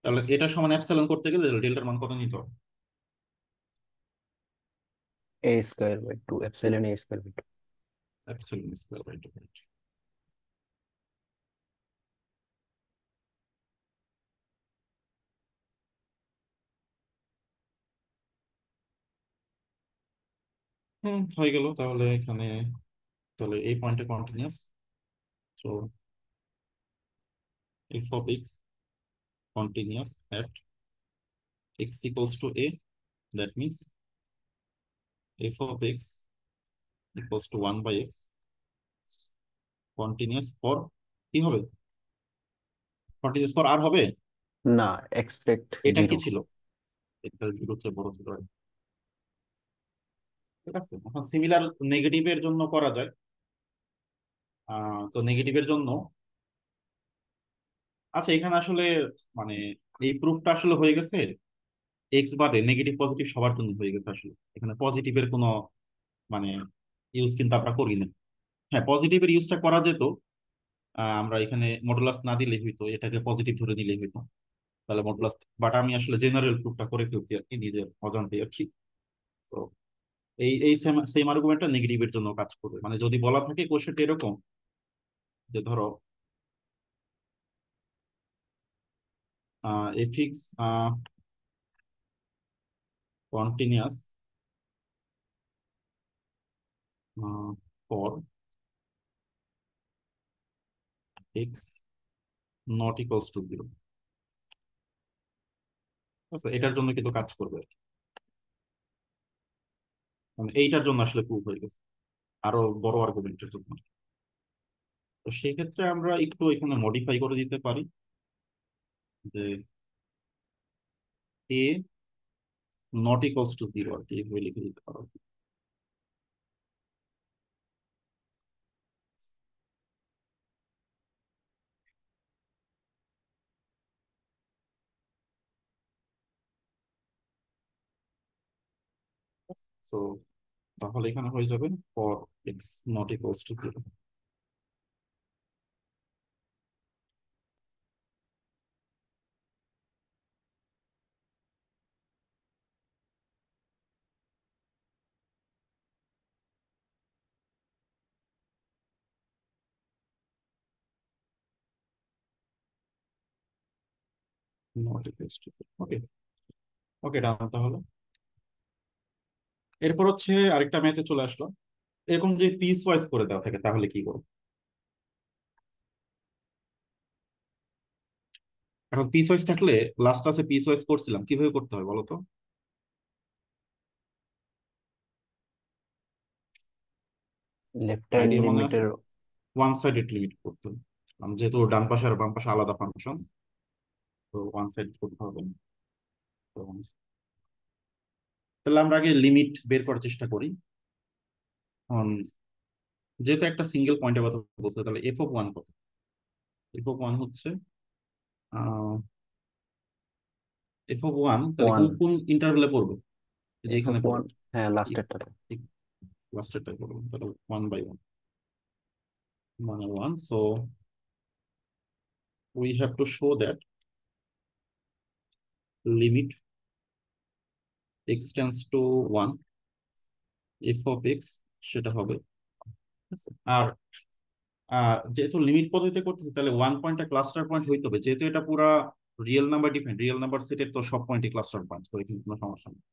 তাহলে এটা সমান অ্যাপসাইলন করতে গেলে ডেল্টার মান কত নিতে হবে? A square by two, epsilon A square by two. Epsilon square by 2। হয়ে গেল তাহলে এখানে। তাহলে এই পয়েন্টে continuous, so F of X continuous at X equals to A, that means F of X equals to 1/x continuous for, কি হবে, continuous for আর হবে। না, এক্সপেক্ট এটা কি জিরো। ছিল? এটা জিরো চেয়ে বড় ছিল, ঠিক আছে। এখন সিমিলার নেগেটিভের জন্য করা যায়। তো নেগেটিভের জন্য, আচ্ছা এখানে আসলে মানে এই প্রুফটা আসলে হয়ে গেছে এক্স বাদে, নেগেটিভ পজিটিভ সবার জন্য হয়ে গেছে আসলে। এখানে পজিটিভের কোনো মানে ইউজ কিন্তু আমরা করি না। হ্যাঁ, পজিটিভের ইউজটা করা যেত, আমরা এখানে মডুলাস না দিলেই হইতো, এটাকে পজিটিভ ধরে নিলেই হইতো, তাহলে মডুলাস। বাট আমি আসলে জেনারেল প্রুফটা করে ফেলছি আর কি, নিজের অজান্তে আর কি। তো এই এই সেম সেম আর্গুমেন্টটা নেগেটিভের জন্য কাজ করবে। মানে যদি বলা থাকে কোশ্চেনটা এরকম যে ধরো affix continuous for X naught equals two 0, আচ্ছা এটার জন্য কিন্তু কাজ করবে আর কি। মানে এইটার জন্য আসলে প্রুফ হয়ে গেছে, আরো বড় আর্গুমেন্টের জন্য। তো সেক্ষেত্রে আমরা একটু এখানে মডিফাই করে দিতে পারি যে এ নট ইকুয়ালস টু 0 আর কি, এইভাবে লিখে দিতে পারো। তো তাহলে এখানে হয়ে যাবে for X naught equals to zero. Naught equals to zero, okay. Okay, done তাহলে। এরপর হচ্ছে আরেকটা ম্যাথে চলে আসলো। এরকম যে পিস ওয়াইজ করে দেওয়া থাকে তাহলে কি করবো? এখন পিস ওয়াইজ থাকলে, লাস্ট ক্লাসে পিস ওয়াইজ করছিলাম, কিভাবে করতে হয় বলো তো? লেফট হ্যান্ড আইডিয়া মনে আছে? লিমিটের। ওয়ান সাইডেড লিমিট করতে হবে। যেহেতু ডান পাশে আর বাম পাশে আলাদা ফাংশন, তো ওয়ান সাইড করতে হবে। তো তাহলে আমরা আগে লিমিট বের করার চেষ্টা করি। এখন যেহেতু একটা সিঙ্গেল পয়েন্টের কথা বলছে, তাহলে এফ অফ ওয়ান কত? এফ অফ ওয়ান হচ্ছে এফ অফ ওয়ান, তাহলে ওয়ান। কোন কোন ইন্টারভেলে পড়বে? এই যে এফ এখানে অফ ওয়ান। পড়বে। হ্যাঁ, লাস্টেরটাতে। লাস্টেরটাই পড়বে, তাহলে ওয়ান বাই ওয়ান, মানে one. So we have to show that limit x tends to one, F of x সেটা হবে। ঠিক আছে? আর যেহেতু লিমিট পদ্ধতিতে করতেছি, তাহলে ওয়ান পয়েন্টটা ক্লাস্টার পয়েন্ট হইতে হবে, যেহেতু এটা পুরা real number depend, real number সেটের তো সব পয়েন্টই ক্লাস্টার পয়েন্ট, তো এখানে কোনো সমস্যা নেই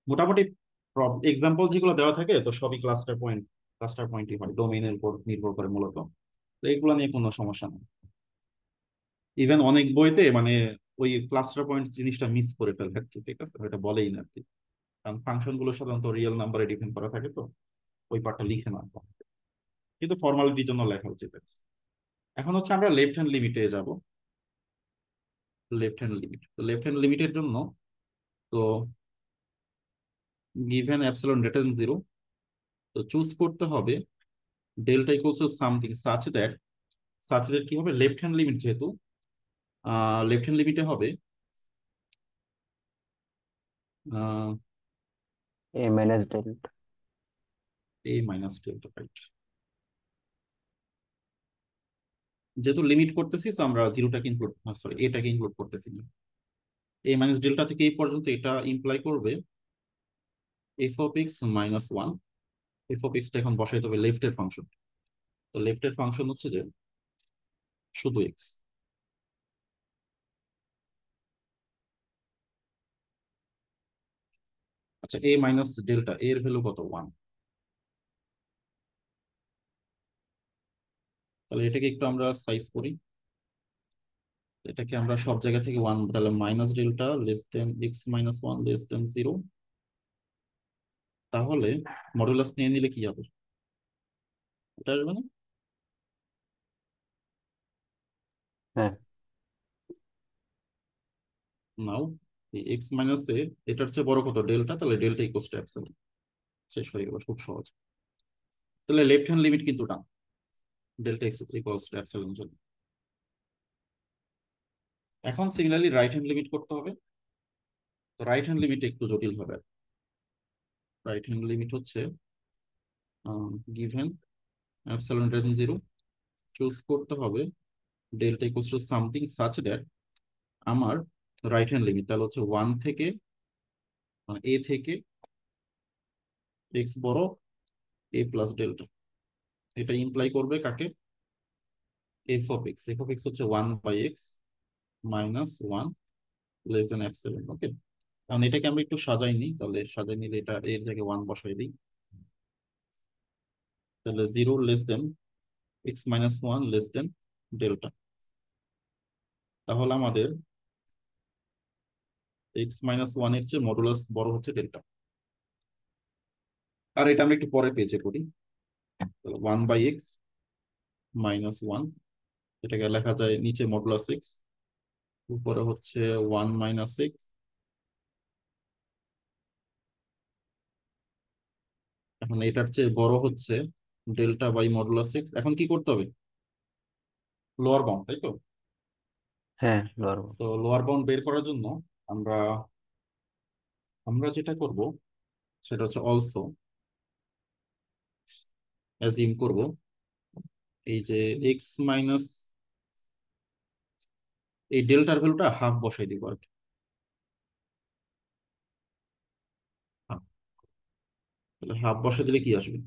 মোটামুটি। এক্সাম্পল যেগুলো দেওয়া থাকে তো সবই ক্লাস্টার পয়েন্ট, ক্লাস্টার পয়েন্টই হয়, ডোমেইনের উপর নির্ভর করে মূলত। তো এগুলো নিয়ে কোনো সমস্যা নেই। ইভেন অনেক বইতে মানে ওই ক্লাস্টার পয়েন্ট জিনিসটা মিস করে ফেলে আর কি, ঠিক আছে, এটা বলেই না আর কি। কারণ ফাংশন গুলো সাধারণত রিয়েল নাম্বারে ডিপেন্ড করা থাকে, তো ওই পার্টটা লিখে না, কিন্তু ফর্মালিটির জন্য লেখা উচিত। এখন হচ্ছে আমরা লেফট হ্যান্ড লিমিটে যাব। লেফট হ্যান্ড লিমিট, তো লেফট হ্যান্ড লিমিটের জন্য, তো given epsilon greater than zero, তো চুজ করতে হবে delta equals to something such that কি হবে, লেফট হ্যান্ড লিমিট যেহেতু, লেফট হ্যান্ড লিমিটে হবে এ মাইনাস ডেল্টা। এ মাইনাস ডেল্টা, রাইট। যেহেতু লিমিট করতেছি তো আমরা জিরোটাকে ইনক্লুড, সরি এটাকে ইনক্লুড করতেছি না। এ মাইনাস ডেল্টা থেকে এই পর্যন্ত এটা ইমপ্লাই করবে F of X minus one. F of extra এখন বসাইতে হবে লেফটের ফাংশন। তো লেফটের ফাংশন হচ্ছে যে শুধু এক্স। আচ্ছা, এ মাইনাস ডেল্টা এর ভ্যালু কত? ওয়ান। তাহলে এটাকে একটু আমরা সাইজ করি। এটাকে আমরা সব জায়গা থেকে ওয়ান, তাহলে minus delta less than x minus one less দেন জিরো। তাহলে মডুলাস নিয়ে নিলে কি হবে? এটা আসবে না? হ্যাঁ। নাও এই এক্স মাইনাস এ, এটার চেয়ে বড় কত? ডেল্টা, তাহলে ডেল্টা ইকুয়ালস টু এপসিলন। শেষ হয়ে গেল, খুব সহজ। তাহলে লেফট হ্যান্ড লিমিট কিন্তু done, delta X equals to epsilon জন্য। এখন সিমিলারলি রাইট হ্যান্ড লিমিট করতে হবে। তো রাইট হ্যান্ড লিমিট একটু জটিল হবে। রাইট হ্যান্ড লিমিট হচ্ছে given epsilon greater than zero, choose করতে হবে delta equals to something such that আমার রাইট হ্যান্ড লিমিট তাহলে হচ্ছে ওয়ান থেকে, মানে এ থেকে এক্স বড়, এ প্লাস ডেল্টা। এটা ইমপ্লাই করবে কাকে? F of X. F of X হচ্ছে one by x minus one less than epsilon, okay. কারণ এটাকে আমরা একটু সাজাই নিই, তাহলে সাজাই নিলে এটা এর জায়গায় ওয়ান বসাই দিই। তাহলে জিরো লেস দেন x minus one less than delta. তাহলে আমাদের এক্স মাইনাস ওয়ান এর চেয়ে মডুলাস বড় হচ্ছে ডেল্টা। আর এটা আমরা একটু পরে পেয়েছে করি। তাহলে one by x minus one, এটাকে লেখা যায় নিচে মডুলাস এক্স, উপরে হচ্ছে ওয়ান মাইনাস এক্স। এখন এটার চেয়ে বড় হচ্ছে ডেল্টা বাই মডুলাস এক্স। এখন কি করতে হবে? লোয়ার বাউন্ড, তাই তো? হ্যাঁ, লোয়ার। তো লোয়ার বাউন্ড বের করার জন্য আমরা আমরা যেটা করব, সেটা হচ্ছে অলসো, অ্যাজিউম করব এই যে এক্স মাইনাস, এই ডেল্টার ভ্যালুটা হাফ বসাই দিব আর কি। হাফ, তাহলে হাফ বসাই দিলে কি আসবে?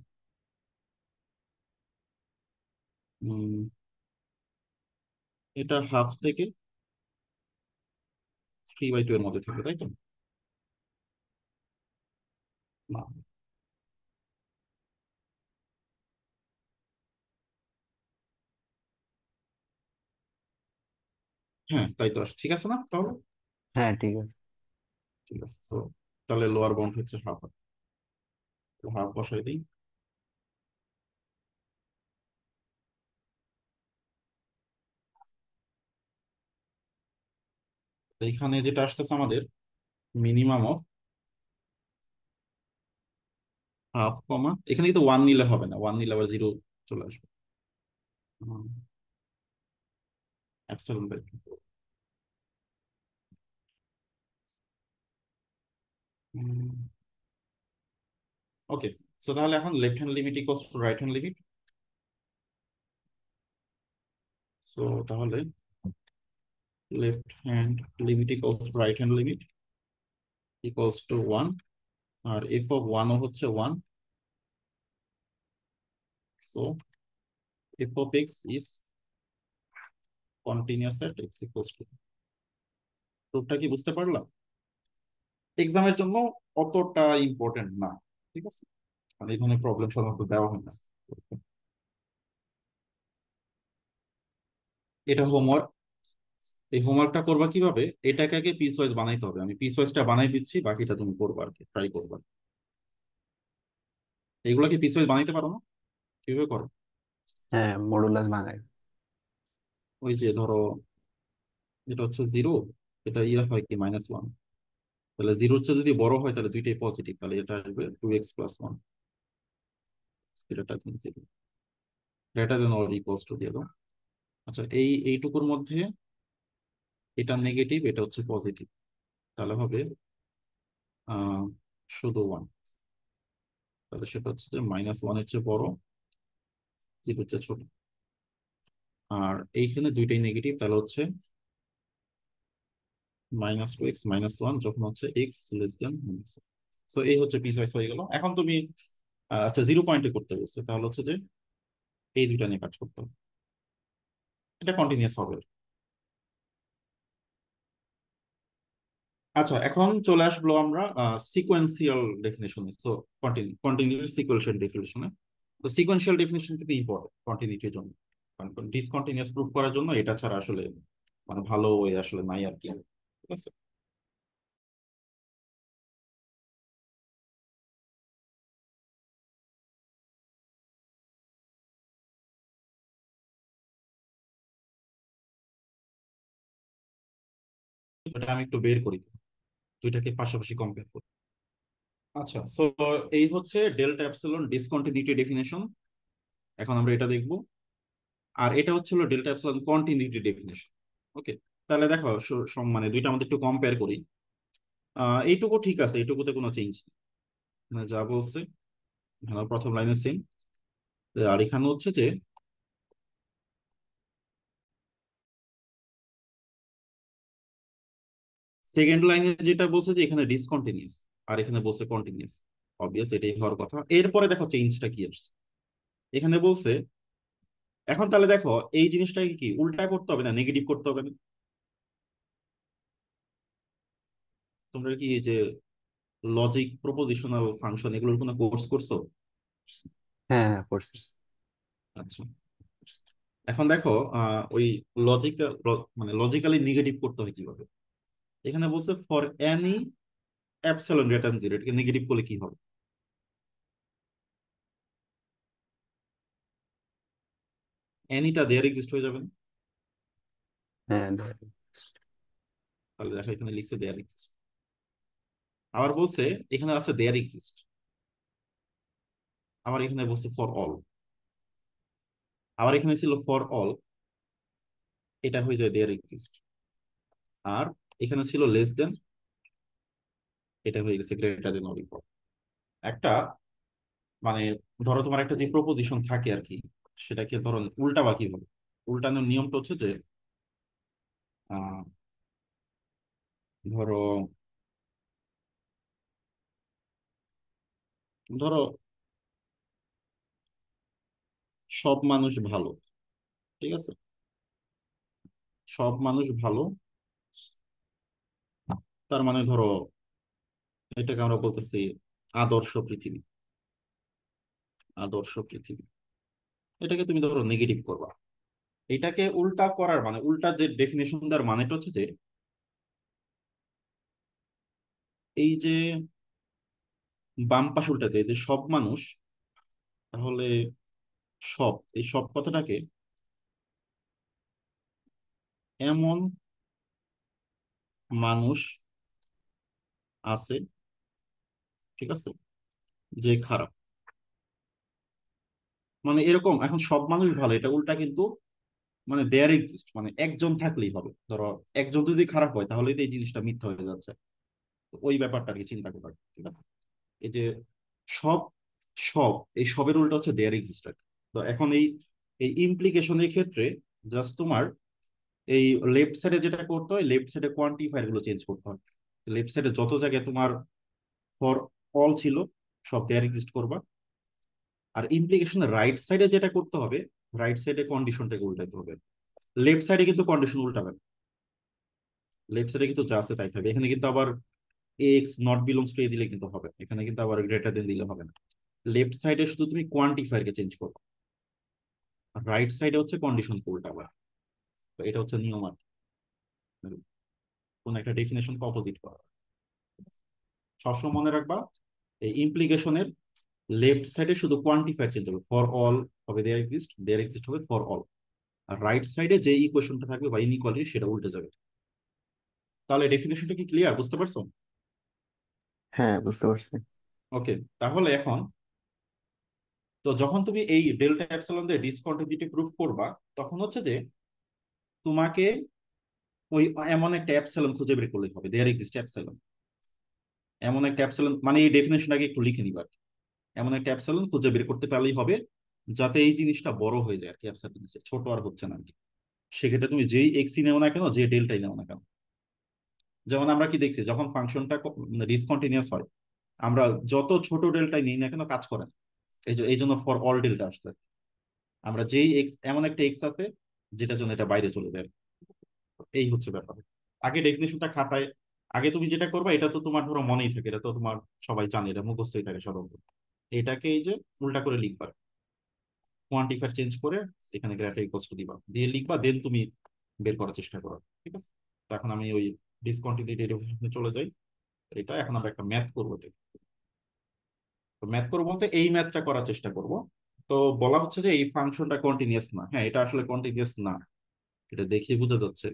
উম, এটা হাফ থেকে 3/2 এর মধ্যে থাকবে, তাই তো? না। হ্যাঁ তাই তো ঠিক আছে না তাহলে? হ্যাঁ ঠিক আছে। ঠিক আছে, তো তাহলে লোয়ার বাউন্ড হচ্ছে হাফ, হাফ বসাই দিই। এইখানে যেটা আসতেছে আমাদের মিনিমাম অফ হাফ কমা, এখানে কিন্তু ওয়ান নিলে হবে না, ওয়ান নিলে আবার জিরো চলে আসবে। Epsilon by two. Okay, so তাহলে এখন left hand limit equals to right hand limit. So তাহলে left hand limit equals to right hand limit equals to one, আর এফ অফ ওয়ানও হচ্ছে one. So F of X is continuous at X equals to. প্রুফটা কি বুঝতে পারলাম? এক্সামের জন্য অতটা ইম্পর্টেন্ট না, ঠিক আছে, মানে এই ধরনের প্রবলেম সাধারণত দেওয়া হয় না। এটা হোমওয়ার্ক। এই হোমওয়ার্কটা করবা কিভাবে, এটাকে আগে পিস ওয়াইজ বানাইতে হবে, আমি পিস ওয়াইজটা বানাই দিচ্ছি, বাকিটা তুমি করবা আর কি, ট্রাই করবা। এগুলা কি পিস ওয়াইজ বানাইতে পারো না? কিভাবে করো? হ্যাঁ, মডুলাস ভাঙায়। ওই যে ধরো এটা হচ্ছে জিরো, এটা ইয়ে হয় কি -1, তাহলে জিরোর চেয়ে যদি বড় হয় তাহলে দুইটাই পজিটিভ, তাহলে এটা আসবে 2x+1, এটা zero, greater than or equals to দিয়ে দাও। আচ্ছা, এইটুকুর মধ্যে এটা নেগেটিভ, এটা হচ্ছে পজিটিভ, তাহলে হবে আহ শুধু ওয়ান, তাহলে সেটা হচ্ছে যে -1 এর চেয়ে বড়, জিরোর চেয়ে ছোট। আর এইখানে দুইটাই নেগেটিভ, তাহলে হচ্ছে -2x-1 যখন হচ্ছে এক্স লেস দেন -1। তো এই হচ্ছে পিস ওয়াইজ হয়ে গেল। এখন তুমি আচ্ছা জিরো পয়েন্টে করতে বলছে, তাহলে হচ্ছে যে এই দুইটা নিয়ে কাজ করতে হবে, এটা কন্টিনিউয়াস হবে। আচ্ছা, এখন চলে আসলো আমরা সিকোয়েন্সিয়াল ডেফিনেশনে। সো কন্টিনিউয়াস সিকোয়েন্সিয়াল ডেফিনেশনে। তো সিকোয়েন্সিয়াল ডেফিনেশন কিন্তু ইম্পর্টেন্ট কন্টিনিউটির জন্য, কারণ ডিসকন্টিনিউয়াস প্রুফ করার জন্য এটা ছাড়া আসলে মানে ভালো ওয়ে আসলে নাই আর কি, ঠিক আছে। এটা আমি একটু বের করি, দুইটাকে পাশাপাশি কম্পেয়ার করি। আচ্ছা, সো এই হচ্ছে ডেল্টা এপসিলন ডিসকন্টিনিউটি ডেফিনেশন, এখন আমরা এটা দেখবো। আর এটা হচ্ছিল ডেল্টা এপসিলন কন্টিনিউটি ডেফিনেশন। ওকে, তাহলে দেখো মানে দুইটা আমাদের একটু কম্পেয়ার করি। এইটুকু ঠিক আছে, এইটুকুতে কোনো চেঞ্জ নেই, মানে যা বলছে এখানে প্রথম লাইনে সেম। আর এখানে হচ্ছে যে সেকেন্ড লাইনে যেটা বলছে যে এখানে ডিসকন্টিনিউয়াস, আর এখানে বলছে কন্টিনিউয়াস, অবভিয়াস এটাই হওয়ার কথা। এরপরে দেখো চেঞ্জটা কি আসছে, এখানে বলছে, এখন তাহলে দেখো এই জিনিসটাকে কি উল্টা করতে হবে না নেগেটিভ করতে হবে না? তোমরা কি এই যে লজিক প্রপোজিশনাল ফাংশন এগুলোর কোনো কোর্স করছো? হ্যাঁ হ্যাঁ করছি। আচ্ছা, এখন দেখো ওই লজিক্যাল, মানে লজিক্যালি নেগেটিভ করতে হয় কিভাবে। এখানে বলছে for any epsilon greater than zero, এটাকে নেগেটিভ করলে কি হবে? এনিটা দেয়ার এক্সিস্ট হয়ে যাবে না? হ্যাঁ তাহলে দেখো এখানে লিখছে দেয়ার এক্সিস্ট, আবার বলছে এখানে আছে দেয়ার এক্সিস্ট, আবার এখানে বলছে ফর অল, আবার এখানে ছিল ফর অল, এটা হয়ে যায় দেয়ার এক্সিস্ট। আর এখানে ছিল লেস দেন, এটা হয়ে গেছে গ্রেটার দেন অর ইকুয়াল। একটা মানে ধরো তোমার একটা যে প্রপোজিশন থাকে আর কি, সেটাকে ধরো উল্টা বা কি বলে, উল্টানোর নিয়মটা হচ্ছে যে আহ, ধরো ধরো সব মানুষ ভালো, ঠিক আছে, সব মানুষ ভালো, তার মানে ধরো এটাকে আমরা বলতেছি আদর্শ পৃথিবী, আদর্শ পৃথিবী। এটাকে তুমি ধরো নেগেটিভ করবা। এটাকে উল্টা করার মানে উল্টা যে ডেফিনেশন দেওয়ার মানেটা হচ্ছে যে এই যে বাম পাশ উল্টাতে এই যে সব মানুষ, তাহলে সব, এই সব কথাটাকে এমন মানুষ আছে, ঠিক আছে, যে খারাপ। মানে এরকম এখন সব মানুষ ভালো, এটা উল্টা কিন্তু মানে দেয়ার এক্সিস্ট, মানে একজন থাকলেই হবে, ধরো একজন যদি খারাপ হয় তাহলে তো এই জিনিসটা মিথ্যা হয়ে যাচ্ছে। তো ওই ব্যাপারটা আর কি চিন্তা করা, ঠিক আছে। এই যে সব, সব, এই সবের উল্টা হচ্ছে দেয়ার এক্সিস্ট। তো এখন এই এই ইমপ্লিকেশনের ক্ষেত্রে জাস্ট তোমার এই লেফট সাইডে যেটা করতে হয়, লেফট সাইডে কোয়ান্টিফায়ার গুলো চেঞ্জ করতে হয়। লেফট সাইডে যত জায়গায় তোমার ফর অল ছিল সব দেয়ার এক্সিস্ট করবা। আর ইমপ্লিকেশনের রাইট সাইডে যেটা করতে হবে, রাইট সাইডে কন্ডিশনটাকে উল্টাতে হবে। লেফট সাইডে কিন্তু কন্ডিশন উল্টাবে না, লেফট সাইডে কিন্তু যা আছে তাই থাকবে। এখানে কিন্তু আবার এক্স নট বিলংস টু এ দিলে কিন্তু হবে না। এখানে কিন্তু আবার গ্রেটার দেন দিলে হবে না। লেফট সাইডে শুধু তুমি কোয়ান্টিফায়ারকে চেঞ্জ করো, আর রাইট সাইডে হচ্ছে কন্ডিশনকে উল্টাবা। তো এটা হচ্ছে নিয়ম আর কি। কোন একটা ডেফিনেশনকে অপোজিট করা। সবসময় মনে রাখবা এই ইমপ্লিকেশনের লেফট সাইডে শুধু কোয়ান্টিফায়ার চেঞ্জ হবে, ফর অল হবে দেয়ার এক্সিস্ট হবে ফর অল। আর রাইট সাইডে যে ইকুয়েশনটা থাকবে বা ইনইকুয়ালিটি সেটা উল্টে যাবে। তাহলে ডেফিনেশনটা কি ক্লিয়ার, বুঝতে পারছো? হ্যাঁ, বুঝতে পারছি। ওকে, তাহলে এখন তো যখন তুমি এই ডেল্টা এপসিলন দিয়ে ডিসকন্টিনিউটি প্রুফ করবা, তখন হচ্ছে যে তোমাকে ওই এমন একটা এপসিলন খুঁজে বের করলে হবে, দেয়ার এক্সিস্ট এপসিলন। এমন একটা এপসিলন মানে এই ডেফিনেশনটাকে একটু লিখে নিবা। এমন একটা এপসিলন খুঁজে বের করতে পারলেই হবে যাতে এই জিনিসটা বড় হয়ে যায় আর কি, এপসিলন ছোট আর হচ্ছে না আর কি। সেক্ষেত্রে তুমি যেই এক্সই নেও না কেন, যে ডেল্টাই নেও না কেন। যেমন আমরা কি দেখছি, যখন ফাংশনটা ডিসকন্টিনিউয়াস হয়, আমরা যত ছোট ডেল্টাই নিই না কেন কাজ করে না। এই জন্য ফর অল ডেল্টা আসলে আমরা যেই এক্স, এমন একটা এক্স আছে যেটার জন্য এটা বাইরে চলে যায়। এই হচ্ছে ব্যাপার। আগে ডেফিনেশনটা খাতায়, আগে তুমি যেটা করবে এটা তো তোমার ধরো মনেই থাকে, এটা তো তোমার সবাই জানে, এটা মুখস্থই থাকে সাধারণত। এটাকে এই যে উল্টা করে লিখবা, কোয়ান্টিফায়ার চেঞ্জ করে এখানে গ্রাফে ইকুয়ালস টু দিবা, দিয়ে লিখবা, দেন তুমি বের করার চেষ্টা করো, ঠিক আছে। তো এখন আমি ওই ডিসকন্টিনিউটি ডেফিনেশনে চলে যাই। এটা এখন আমরা একটা ম্যাথ করবো। তো ম্যাথ করবো বলতে এই ম্যাথটা করার চেষ্টা করব। তো বলা হচ্ছে যে এই ফাংশনটা কন্টিনিউয়াস না। হ্যাঁ, এটা আসলে কন্টিনিউয়াস না, এটা দেখে বোঝা যাচ্ছে।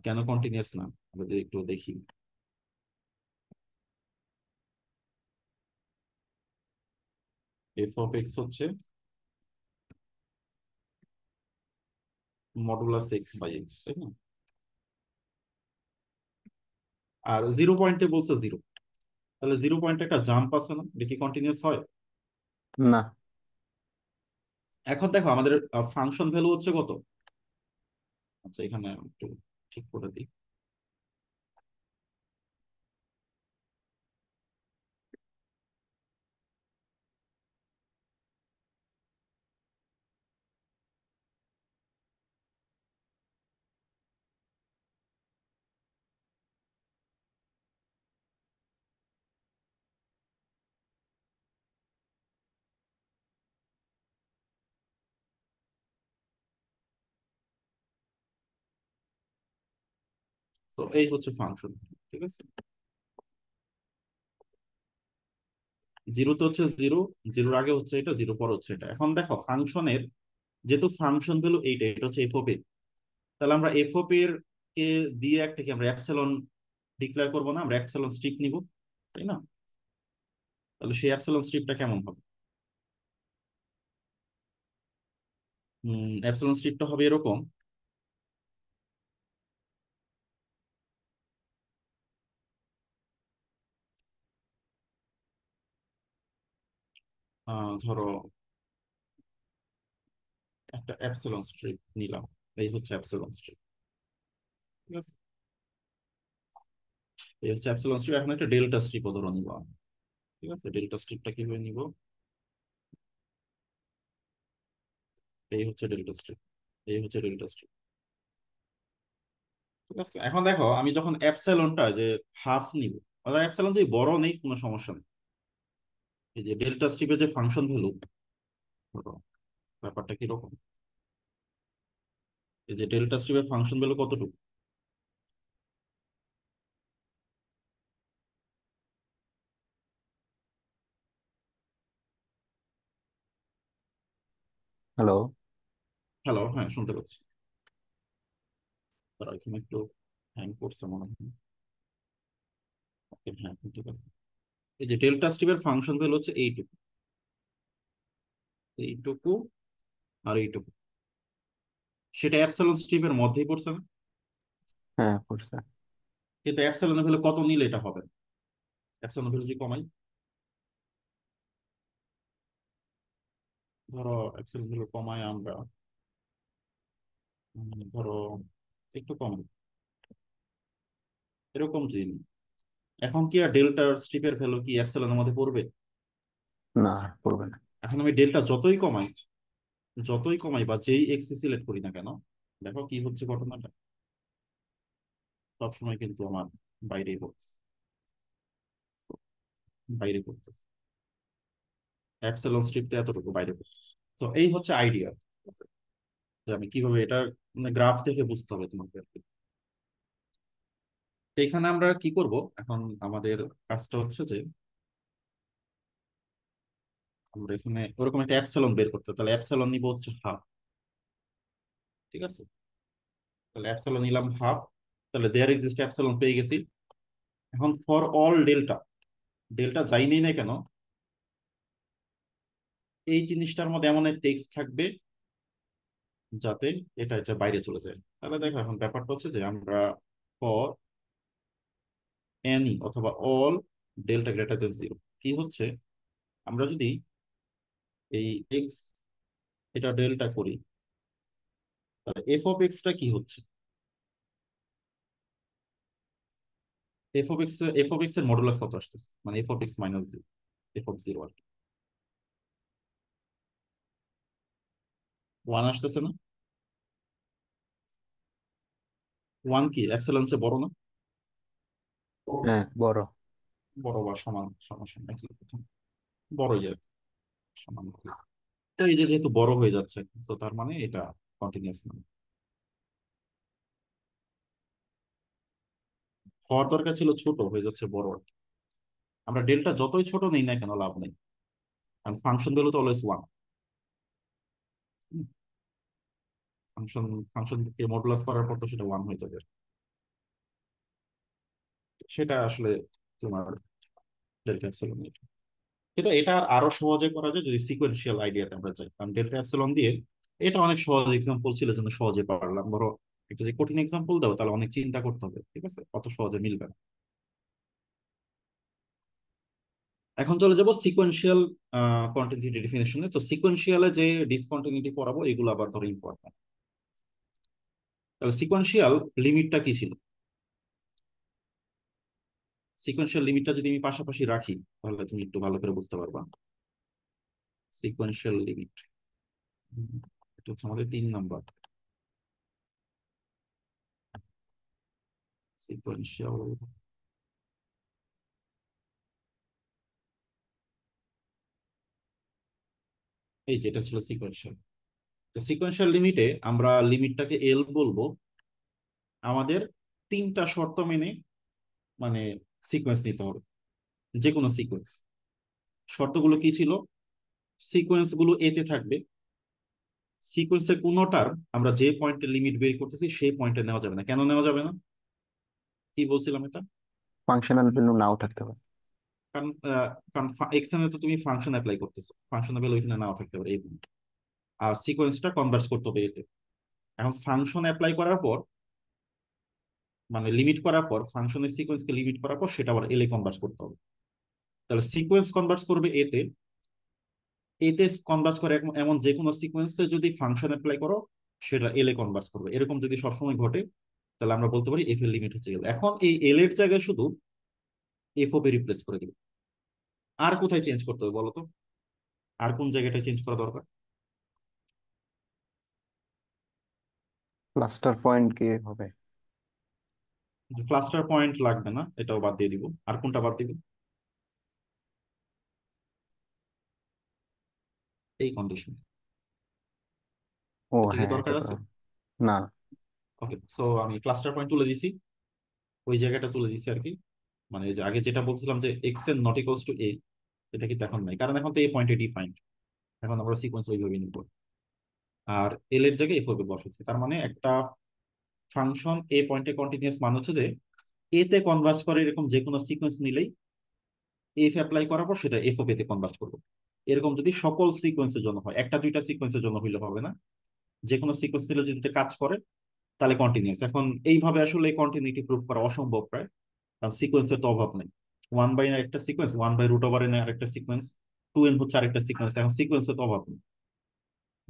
কেন কন্টিনিউয়াস না আমরা যদি একটু দেখি। এফ অফ এক্স হচ্ছে মডুলাস এক্স বাই এক্স, তাই না? আর জিরো পয়েন্টে বলছে জিরো, তাহলে জিরো পয়েন্টে একটা জাম্প আছে না, এটা কি কন্টিনিউয়াস হয়? না। এখন দেখো আমাদের ফাংশন ভ্যালু হচ্ছে কত। আচ্ছা, এখানে একটু ঠিক করে দিই। তো এই হচ্ছে ফাংশন, ঠিক আছে। জিরোতে হচ্ছে জিরো, জিরোর আগে হচ্ছে এটা, জিরো পরে হচ্ছে এটা। এখন দেখো ফাংশনের যেহেতু ফাংশন ভ্যালু এইটা, এটা হচ্ছে এফ অফ এ, তাহলে আমরা এফ অফ এর কে দিয়ে একটা কি আমরা অ্যাপসিলন ডিক্লেয়ার করবো না, আমরা অ্যাপসিলন স্ট্রিপ নিব, তাই না? তাহলে সেই অ্যাপসিলন স্ট্রিপটা কেমন হবে? অ্যাপসিলন স্ট্রিপটা হবে এরকম। ধরো একটা অ্যাপসিলন স্ট্রিপ নিলাম, এই হচ্ছে অ্যাপসিলন স্ট্রিপ, ঠিক আছে। এই হচ্ছে অ্যাপসিলন স্ট্রিপ। এখন একটা ডেল্টা স্ট্রিপও ধরো নিব আমি, ঠিক আছে। ডেল্টা স্ট্রিপটা কিভাবে নিব, এই হচ্ছে ডেল্টা স্ট্রিপ, এই হচ্ছে ডেল্টা স্ট্রিপ, ঠিক আছে। এখন দেখো আমি যখন অ্যাপসিলনটা যে হাফ নিব, অর্থাৎ অ্যাপসিলন যদি বড় নেই কোনো সমস্যা নেই, এই যে ডেল্টা স্ট্রিপের যে ফাংশন ভ্যালু, ধরো ব্যাপারটা কিরকম, এই যে ডেল্টা স্ট্রিপের ফাংশন ভ্যালু কতটুকু, হ্যালো। হ্যালো, হ্যাঁ শুনতে পাচ্ছি। তারা এখানে একটু হ্যাং করছে মনে হয়। Okay, হ্যাঁ ঠিক আছে। এই যে ডেল্টা স্ট্রিপের ফাংশন ভ্যালু হচ্ছে এইটুকু, এইটুকু আর এইটুকু, সেটা অ্যাপসিলন স্ট্রিপের মধ্যেই পড়ছে না? হ্যাঁ, পড়ছে। কিন্তু অ্যাপসিলনের ভ্যালু কত নিলে এটা হবে না? অ্যাপসিলন ভ্যালু যদি কমাই, ধরো অ্যাপসিলন ভ্যালু কমাই আমরা, ধরো একটু কমাই, এরকম জিন, এখন কি আর ডেল্টা স্ট্রিপের ভ্যালু কি অ্যাপসিলনের মধ্যে পড়বে? না, পড়বে না। এখন আমি ডেল্টা যতই কমাই, যতই কমাই বা যেই এক্স সিলেক্ট করি না কেন, দেখো কি হচ্ছে ঘটনাটা, সবসময় কিন্তু আমার বাইরেই পড়তেছে, বাইরে পড়তেছে, অ্যাপসিলন স্ট্রিপটা এতটুকু বাইরে পড়তেছে। তো এই হচ্ছে আইডিয়া, যে আমি কিভাবে এটা, মানে গ্রাফ থেকে বুঝতে হবে তোমাকে আর কি। তো এখানে আমরা কি করব এখন, আমাদের কাজটা হচ্ছে যে আমরা এখানে ওরকম একটা অ্যাপসিলন বের করতে হবে। তাহলে অ্যাপসিলন নিব হচ্ছে হাফ, ঠিক আছে। তাহলে অ্যাপসিলন নিলাম হাফ, তাহলে দেয়ার এক্সিস্ট অ্যাপসিলন পেয়ে গেছি। এখন ফর অল ডেল্টা, ডেল্টা যাই নেই না কেন, এই জিনিসটার মধ্যে এমন একটা টেক্সট থাকবে যাতে এটা এটা বাইরে চলে যায়। তাহলে দেখো এখন ব্যাপারটা হচ্ছে যে আমরা ফর এনি অথবা all delta greater than zero, কি হচ্ছে, আমরা যদি এই এক্স এটা ডেল্টা করি, তাহলে এফ অফ এক্সটা কি হচ্ছে, এফ অফ এক্স এর মডুলাস কত আসতেছে, মানে F of X minus zero, F of zero আর কি, ওয়ান আসতেছে না? ওয়ান কি অ্যাপসিলন চেয়ে বড় না? হ্যাঁ, বড়। বড় বা সমান, সমস্যা নাকি, বড়ই আর কি, সমান। তো এই যে যেহেতু বড় হয়ে যাচ্ছে, তো তার মানে এটা কন্টিনিউয়াস না, হওয়ার দরকার ছিল ছোট, হয়ে যাচ্ছে বড় আর কি। আমরা ডেল্টা যতই ছোট নেই না কেন লাভ নেই, কারণ ফাংশন ভ্যালু তো অলওয়েজ ওয়ান। ফাংশন ফাংশনকে মডুলাস করার পর তো সেটা ওয়ান হয়ে যাবে, সেটা আসলে তোমার ডেল্টা এপসিলন। কিন্তু এটা আরো সহজে করা যায় যদি সিকোয়েন্সিয়াল আইডিয়াতে আমরা যাই, কারণ ডেল্টা এপসিলন দিয়ে এটা অনেক সহজ এক্সাম্পল ছিল, জন্য সহজে পারলাম। ধরো একটা যে কঠিন এক্সাম্পল দাও তাহলে অনেক চিন্তা করতে হবে, ঠিক আছে, অত সহজে মিলবে না। এখন চলে যাব সিকোয়েন্সিয়াল কন্টিনিউটি ডেফিনেশনে। তো সিকোয়েন্সিয়ালে যে ডিসকন্টিনিউটি পড়াবো এগুলো আবার ধরো ইম্পর্টেন্ট। তাহলে সিকোয়েন্সিয়াল লিমিটটা কি ছিল, সিকোয়েন্সিয়াল লিমিটটা যদি আমি পাশাপাশি রাখি তাহলে তুমি একটু ভালো করে বুঝতে পারবা। সিকোয়েন্সিয়াল লিমিট, এটা হচ্ছে আমাদের 3 নাম্বার সিকোয়েন্সিয়াল। এই যে এটা ছিল সিকোয়েন্সিয়াল। তো সিকোয়েন্সিয়াল লিমিটে আমরা লিমিটটাকে এল বলবো, আমাদের 3টা শর্ত মেনে, মানে সিকোয়েন্স নিতে হবে, যে কোনো সিকোয়েন্স। শর্তগুলো কি ছিল, সিকোয়েন্স গুলো এতে থাকবে, সিকোয়েন্সের কোনোটার আমরা যে পয়েন্টে লিমিট বের করতেছি সেই পয়েন্টে নেওয়া যাবে না। কেন নেওয়া যাবে না, কি বলছিলাম এটা, ফাংশনাল ভ্যালু নাও থাকতে পারে। কারণ কারণ এক্সএন তো তুমি ফাংশন অ্যাপ্লাই করতেছো, ফাংশন ভ্যালু এখানে নাও থাকতে পারে এই point। আর সিকোয়েন্সটা কনভার্স করতে হবে এতে। এখন ফাংশন অ্যাপ্লাই করার পর, মানে লিমিট করার পর, ফাংশনের সিকোয়েন্সকে লিমিট করার পর সেটা আবার এলে কনভার্স করতে হবে। তাহলে সিকোয়েন্স কনভার্স করবে এতে, এতে কনভার্স করে এমন যে কোনো সিকোয়েন্সে যদি ফাংশন অ্যাপ্লাই করো সেটা এল এ কনভার্স করবে, এরকম যদি সবসময় ঘটে তাহলে আমরা বলতে পারি এফ এর লিমিট হচ্ছে এল। এখন এই এল এর জায়গায় শুধু এফ ও রিপ্লেস করে দিবে। আর কোথায় চেঞ্জ করতে হবে বলো তো? আর কোন জায়গাটা চেঞ্জ করা দরকার? ক্লাস্টার পয়েন্ট কি হবে? ক্লাস্টার পয়েন্ট লাগবে না, এটাও বাদ দিয়ে দিব। আর কোনটা বাদ দিব? এই কন্ডিশন। ও এটা কি হ্যাঁ, এটা দরকার তো আছে? না। ওকে, সো আমি ক্লাস্টার পয়েন্ট তুলে দিছি, ওই জায়গাটা তুলে দিছি আর কি। মানে এই যে আগে যেটা বলছিলাম যে x N naught equals to A, এটা কিন্তু এখন নাই, কারণ এখন তো এই পয়েন্টে ডিফাইন্ড। এখন আমরা সিকোয়েন্স ওইভাবেই নিব। আর এল এর জায়গায় এফ হবে বসেছে, তার মানে একটা ফাংশন এ পয়েন্টে কন্টিনিউয়াস মানে হচ্ছে যে এ তে কনভার্স করে এরকম যে কোনো সিকোয়েন্স নিলেই এফ অ্যাপ্লাই করার পর সেটা এফ ও তে কনভার্ট করবো। এরকম যদি সকল সিকোয়েন্সের জন্য হয়, একটা দুইটা সিকোয়েন্সের জন্য হইলে হবে না, যে কোনো সিকোয়েন্স নিলে যদি এটা কাজ করে তাহলে কন্টিনিউয়াস। এখন এইভাবে আসলে কন্টিনিউটি প্রুভ করা অসম্ভব প্রায়, কারণ সিকোয়েন্সের তো অভাব নেই। ওয়ান বাই একটা sequence, one by root over n আরেকটা সিকোয়েন্স, টু এন হচ্ছে আরেকটা সিকোয়েন্স, এখন সিকোয়েন্সের তো অভাব নেই।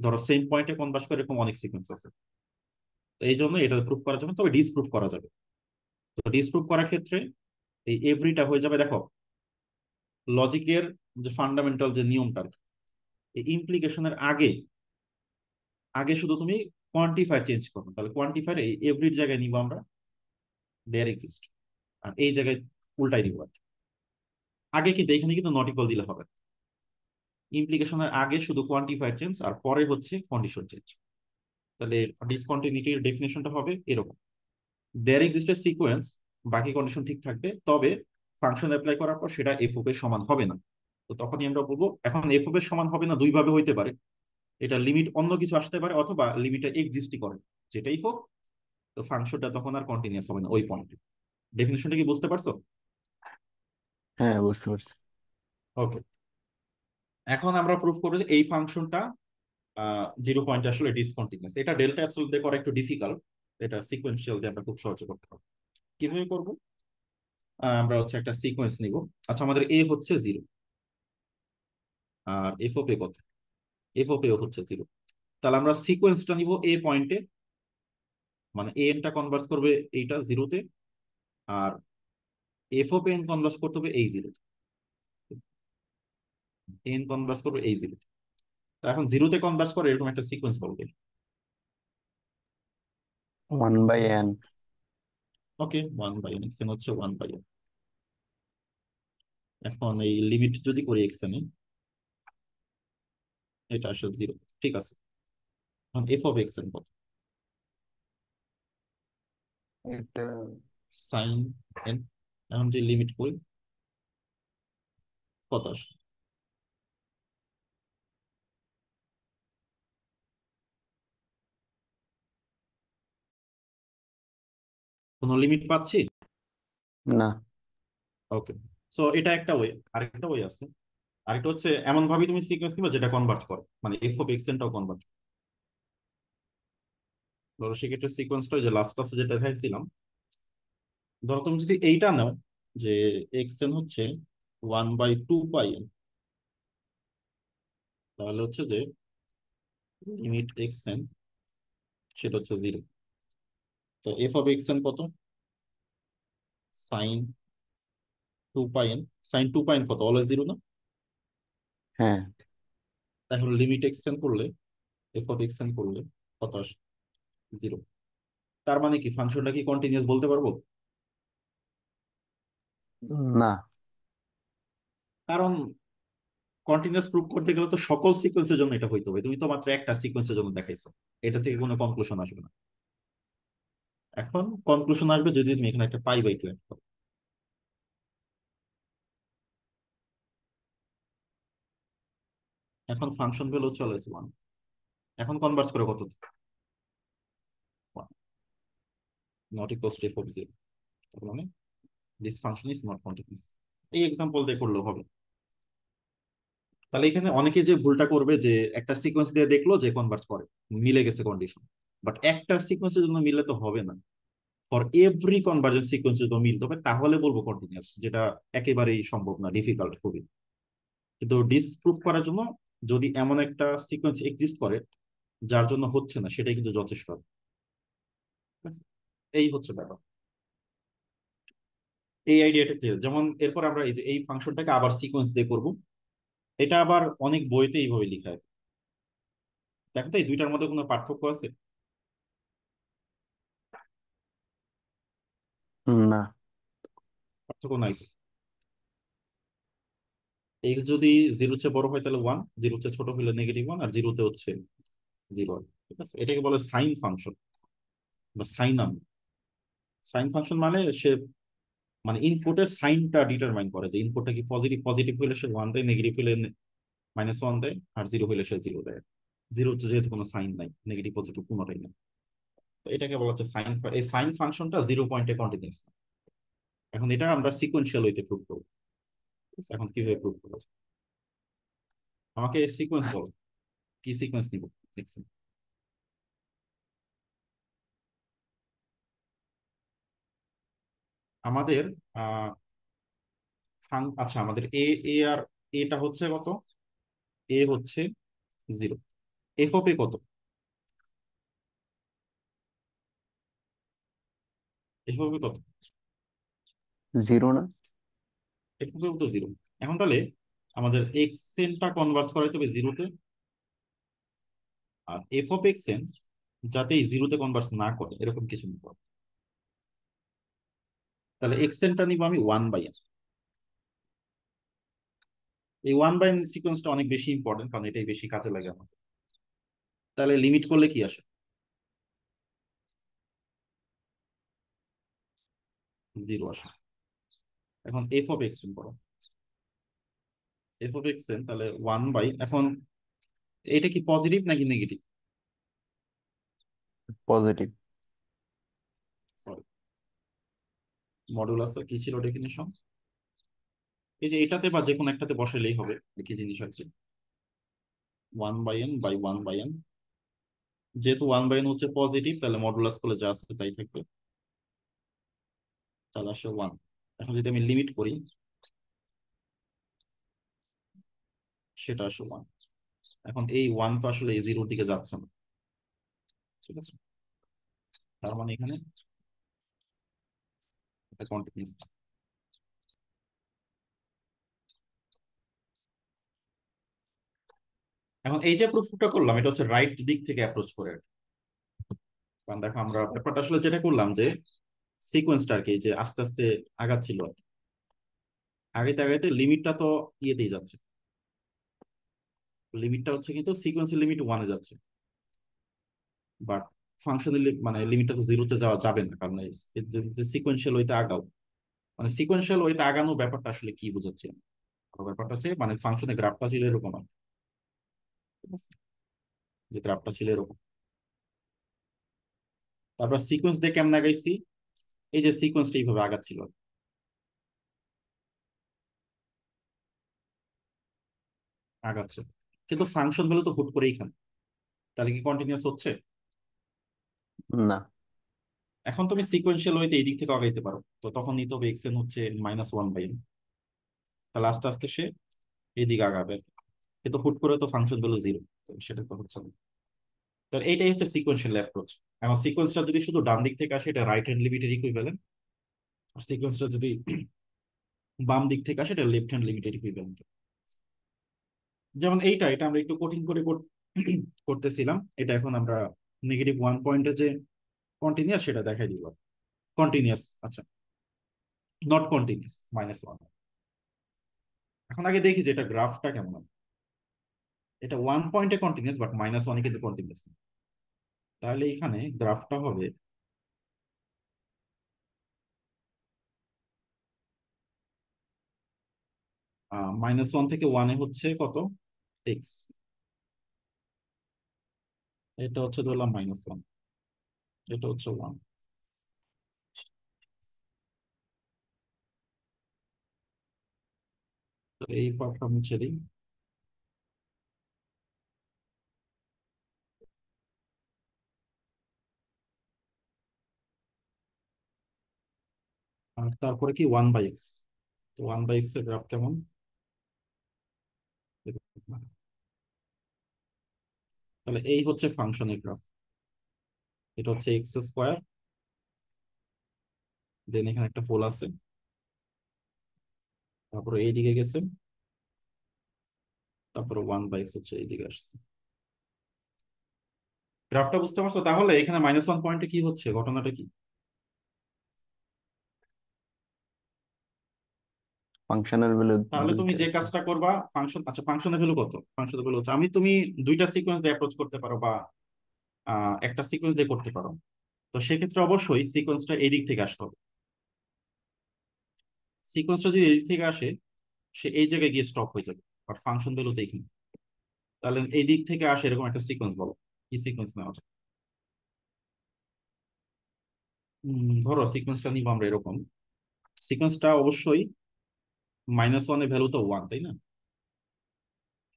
ধরো সেম পয়েন্টে কনভার্স করে এরকম অনেক সিকোয়েন্স আছে। তো এই জন্য এটা প্রুভ করা যাবে, তবে ডিসপ্রুভ করা যাবে। তো ডিসপ্রুভ করার ক্ষেত্রে এই এভরিটা হয়ে যাবে, দেখো লজিকের যে ফান্ডামেন্টাল যে নিয়মটা, এই ইমপ্লিকেশনের আগে আগে শুধু তুমি কোয়ান্টিফায়ার চেঞ্জ করো, তাহলে কোয়ান্টিফায়ার এই এভরির জায়গায় নিব আমরা দেয়ার এক্সিস্ট, আর এই জায়গায় উল্টাই দিব আর কি। আগে কিন্তু এখানে কিন্তু নট ইকুয়াল দিলে হবে, ইমপ্লিকেশনের আগে শুধু কোয়ান্টিফায়ার চেঞ্জ আর পরে হচ্ছে কন্ডিশন চেঞ্জ। তাহলে ডিসকন্টিনিউটির ডেফিনেশনটা হবে এরকম: দেয়ার এক্সিস্ট এ সিকোয়েন্স, বাকি কন্ডিশন ঠিক থাকবে, তবে ফাংশন অ্যাপ্লাই করার পর সেটা এফ এর সমান হবে না। তো তখনই আমরা বলবো, এখন এফ এর সমান হবে না দুই ভাবে হইতে পারে, এটা লিমিট অন্য কিছু আসতে পারে অথবা লিমিটে এক্সিস্টই করে, যেটাই হোক। তো ফাংশনটা তখন আর কন্টিনিউয়াস হবে না ওই পয়েন্টে। ডেফিনেশনটা কি বুঝতে পারছো? হ্যাঁ, বুঝতে পারছি। ওকে, এখন আমরা প্রুফ করবো যে এই ফাংশনটা জিরো পয়েন্টে আসলে ডিসকন্টিনিউয়াস। এটা ডেল্টা অ্যাবসলিউট দিয়ে করা একটু ডিফিকাল্ট, এটা সিকোয়েন্সিয়াল দিয়ে আমরা খুব সহজে করতে পারবো। কিভাবে করবো? আমরা হচ্ছে একটা সিকোয়েন্স নিব। আচ্ছা, আমাদের এ হচ্ছে জিরো, আর এফ অফ এ কত? এফ অফ এ হচ্ছে জিরো। তাহলে আমরা সিকোয়েন্সটা নিব এ পয়েন্টে, মানে এ এনটা কনভার্স করবে এইটা জিরোতে, আর এফ অফ এন কনভার্স করতে হবে এই জিরোতে, এন কনভার্স করবে এই জিরোতে। তো এখন জিরোতে কনভার্স করে এরকম একটা সিকোয়েন্স বলবে। 1/n। Okay, one by n, x n হচ্ছে ওয়ান বাই এন। এখন এই লিমিট যদি করি এক্স এন, এটা আসলে জিরো, ঠিক আছে। এখন এফ অফ এক্স এন কত? এটা সাইন এন। এখন যে লিমিট করি কত আসে? কোনো লিমিট পাচ্ছি? না। ওকে, সো এটা একটা ওয়ে। আরেকটা ওয়ে আছে, আরেকটা হচ্ছে এমন ভাবে তুমি সিকোয়েন্স নিবা যেটা কনভার্ট করে, মানে এফ অফ এক্স এনটাও কনভার্ট। ধরো সেক্ষেত্রে সিকোয়েন্সটা যে লাস্ট ক্লাসে যেটা দেখছিলাম, ধরো তুমি যদি এইটা নাও যে এক্স এন হচ্ছে one by two pi n, তাহলে হচ্ছে যে লিমিট এক্স এন সেটা হচ্ছে জিরো। তো এফ অফ এক্স এন কত? Sign two pi N. Sign two pi N কত? অলওয়েজ জিরো না? হ্যাঁ। তাহলে লিমিট এক্স এন করলে, এফ অফ এক্স এন করলে কত আসে? জিরো। তার মানে কি ফাংশনটা কি কন্টিনিউয়াস বলতে পারবো? না। কারণ কন্টিনিউয়াস প্রুভ করতে গেলে তো সকল সিকোয়েন্সের জন্য এটা হইতে হবে, তুমি তো মাত্র একটা সিকোয়েন্সের জন্য দেখাইছো, এটা থেকে কোনো কনক্লুশন আসবে না। এখন কনক্লুশন আসবে যদি তুমি এখানে একটা পাই বাই টু অ্যাড করো। এখন ফাংশন ভ্যালু চলে এসে ওয়ান, এখন কনভার্স করে কত? Not equals to F of zero, মানে this function is not continuous. এই এক্সাম্পল দিয়ে করলেও হবে। তাহলে এখানে অনেকে যে ভুলটা করবে যে একটা সিকোয়েন্স দিয়ে দেখলো যে কনভার্স করে, মিলে গেছে কন্ডিশন, বাট একটা সিকোয়েন্সের জন্য মিললে তো হবে না। ফর এভরি কনভার্জেন্স সিকোয়েন্স যদি মিলতে হবে তাহলে বলবো কন্টিনিউয়াস, যেটা একেবারেই সম্ভব না, ডিফিকাল্ট খুবই। কিন্তু ডিসপ্রুভ করার জন্য যদি এমন একটা সিকোয়েন্স এক্সিস্ট করে যার জন্য হচ্ছে না, সেটাই কিন্তু যথেষ্ট হবে। ঠিক আছে? এই হচ্ছে ব্যাপার। এই আইডিয়াটা ক্লিয়ার? যেমন এরপর আমরা এই যে এই ফাংশনটাকে আবার সিকোয়েন্স দিয়ে করব। এটা আবার অনেক বইতে এইভাবে লেখা হয়। দেখো তো এই দুইটার মধ্যে কোনো পার্থক্য আছে? না। পার্থক্য নাই। এক্স যদি জিরোর চেয়ে বড় হয় তাহলে ওয়ান, জিরোর চেয়ে ছোট হলে নেগেটিভ ওয়ান, আর জিরোতে হচ্ছে জিরো। ঠিক আছে, এটাকে বলে সাইন ফাংশন বা সাইনাম। সাইন ফাংশন মানে সে মানে ইনপুটের সাইনটা ডিটারমাইন করে, যে ইনপুটটা কি পজিটিভ, পজিটিভ হলে সে ওয়ান দেয়, নেগেটিভ হলে মাইনাস ওয়ান দেয়, আর জিরো হলে সে জিরো দেয়। জিরো হচ্ছে যেহেতু কোনো সাইন নাই, নেগেটিভ পজিটিভ কোনোটাই না। তো এটাকে বলা হচ্ছে সাইন। এই সাইন ফাংশনটা 0 পয়েন্টে কন্টিনিউয়াস। এখন এটা আমরা সিকোয়েন্সিয়াল হইতে প্রুভ করবো। ঠিক আছে? এখন কিভাবে প্রুভ করবো? আমাকে সিকোয়েন্স বলো, কি সিকোয়েন্স নিব? দেখছি আমাদের আহ আচ্ছা, আমাদের এ, এ আর এটা হচ্ছে কত? এ হচ্ছে জিরো। এফ অফ এ কত? এফ অফ এ কত? জিরো না? এফ অফ এ তো জিরো। এখন তাহলে আমাদের এক্স এনটা কনভার্স করাইতে হবে জিরোতে, আর এফ অফ এক্স এন যাতে এই জিরোতে কনভার্স না করে এরকম কিছু নিব। তাহলে এক্স এনটা নিব আমি ওয়ান বাই এন। এই ওয়ান বাই এন সিকোয়েন্সটা অনেক বেশি ইম্পর্টেন্ট, কারণ এটাই বেশি কাজে লাগে আমাদের। তাহলে লিমিট করলে কি আসে? জিরো আসে। এখন এফ অফ এক্স এন করো। এফ অফ এক্স এন তাহলে ওয়ান বাই, এখন এটা কি পজিটিভ নাকি নেগেটিভ? পজিটিভ। সরি, মডুলাস কি ছিল ডেফিনিশন? এই যে এটাতে বা যে কোনো একটাতে বসাইলেই হবে, একই জিনিস আর কি। One by n by one by n. যেহেতু ওয়ান বাই এন হচ্ছে পজিটিভ, তাহলে মডুলাস করলে যা আছে তাই থাকবে। তাহলে আসে ওয়ান। এখন যদি আমি লিমিট করি, সেটা আসে ওয়ান। এখন এই ওয়ান তো আসলে এই জিরোর দিকে যাচ্ছে না। ঠিক আছে, তার মানে এখানে এটা কন্টিনিউয়াস। এখন এই যে প্রুফটা করলাম, এটা হচ্ছে রাইট দিক থেকে অ্যাপ্রোচ করে। কারণ দেখো আমরা ব্যাপারটা আসলে যেটা করলাম যে সিকোয়েন্সটা আর কি, যে আস্তে আস্তে আগাচ্ছিল আর কি। আগাইতে আগাইতে লিমিটটা তো ইয়েতেই যাচ্ছে। লিমিটটা হচ্ছে কিন্তু সিকোয়েন্সের লিমিট ওয়ানে যাচ্ছে, বাট ফাংশনের মানে লিমিটটা তো জিরোতে যাওয়া যাবে না, কারণ যে সিকোয়েন্সিয়াল ওইতে আগাও, মানে সিকোয়েন্সিয়াল ওইতে আগানো ব্যাপারটা আসলে কি বোঝাচ্ছে? ব্যাপারটা হচ্ছে মানে ফাংশনের গ্রাফটা ছিল এরকম আর কি। ঠিক আছে, যে গ্রাফটা ছিল এরকম। তারপর সিকোয়েন্স দিয়ে কেমন আগাইছি? এই যে সিকোয়েন্সটা এইভাবে আগাচ্ছিল, আগাচ্ছে, কিন্তু ফাংশন গুলো তো হুট করে এইখানে। তাহলে কি কন্টিনিউয়াস হচ্ছে? না। এখন তুমি সিকোয়েন্সিয়াল ওইতে এই দিক থেকে আগাইতে পারো, তো তখন নিতে হবে এক্স এন হচ্ছে মাইনাস ওয়ান বাই এন। তাহলে আস্তে আস্তে সে এইদিকে আগাবে, কিন্তু হুট করে তো ফাংশন গুলো জিরো, তো সেটা তো হচ্ছে না। তো এইটাই হচ্ছে সিকোয়েন্সিয়াল অ্যাপ্রোচ। এখন সিকোয়েন্সটা যদি শুধু ডান দিক থেকে আসে, এটা রাইট হ্যান্ড লিমিটের ইকুইভ্যালেন্ট। আর সিকোয়েন্সটা যদি বাম দিক থেকে আসে, এটা লেফট হ্যান্ড লিমিটের ইকুইভ্যালেন্ট। যেমন এইটা, এটা আমরা একটু কঠিন করে করতেছিলাম। এটা এখন আমরা নেগেটিভ ওয়ান পয়েন্টে যে কন্টিনিউয়াস সেটা দেখাই দিব। কন্টিনিউয়াস, আচ্ছা, নট কন্টিনিউয়াস মাইনাস ওয়ান। এখন আগে দেখি যে এটা গ্রাফটা কেমন হবে। এটা ওয়ান পয়েন্টে কন্টিনিউয়াস, বাট মাইনাস ওয়ানে কিন্তু কন্টিনিউয়াস না। তাহলে এখানে গ্রাফটা হবে মাইনাস ওয়ান থেকে ওয়ানে হচ্ছে কত? এক্স। এটা হচ্ছে ধরলাম মাইনাস ওয়ান, এটা হচ্ছে ওয়ান। তো এই পার্টটা মুছে দিই। আর তারপরে কি ওয়ান বাই এক্স। তো ওয়ান বাই এক্স এর গ্রাফ কেমন? তাহলে এই হচ্ছে ফাংশনের গ্রাফ। এটা হচ্ছে এক্স স্কোয়ার, দেন এখানে একটা হোল আছে, তারপরে এইদিকে গেছে, তারপরে 1/x হচ্ছে এইদিকে আসছে। গ্রাফটা বুঝতে পারছো? তাহলে এখানে -1 পয়েন্টে কি হচ্ছে, ঘটনাটা কি? ফাংশনাল ভ্যালু তাহলে তুমি দুইটা যে আছে। কাজটা করবা, ফাংশন, আচ্ছা ফাংশনের ভ্যালু কত? ফাংশনের ভ্যালু হচ্ছে, আমি তুমি দুইটা সিকোয়েন্স দিয়ে অ্যাপ্রোচ করতে পারো, বা একটা সিকোয়েন্স দিয়ে করতে পারো। তো সেক্ষেত্রে অবশ্যই সিকোয়েন্সটা এই দিক থেকে আসতে হবে। সিকোয়েন্সটা যদি এই দিক থেকে আসে, সে এই জায়গায় গিয়ে স্টপ হয়ে যাবে, আর ফাংশন ভ্যালু তো এখানে। তাহলে এই দিক থেকে আসে এরকম একটা সিকোয়েন্স বলো, কি সিকোয়েন্স নেওয়া যায়? ধরো সিকোয়েন্সটা নিবো আমরা এরকম। সিকোয়েন্সটা অবশ্যই -1 এর ভ্যালু তো 1, তাই না?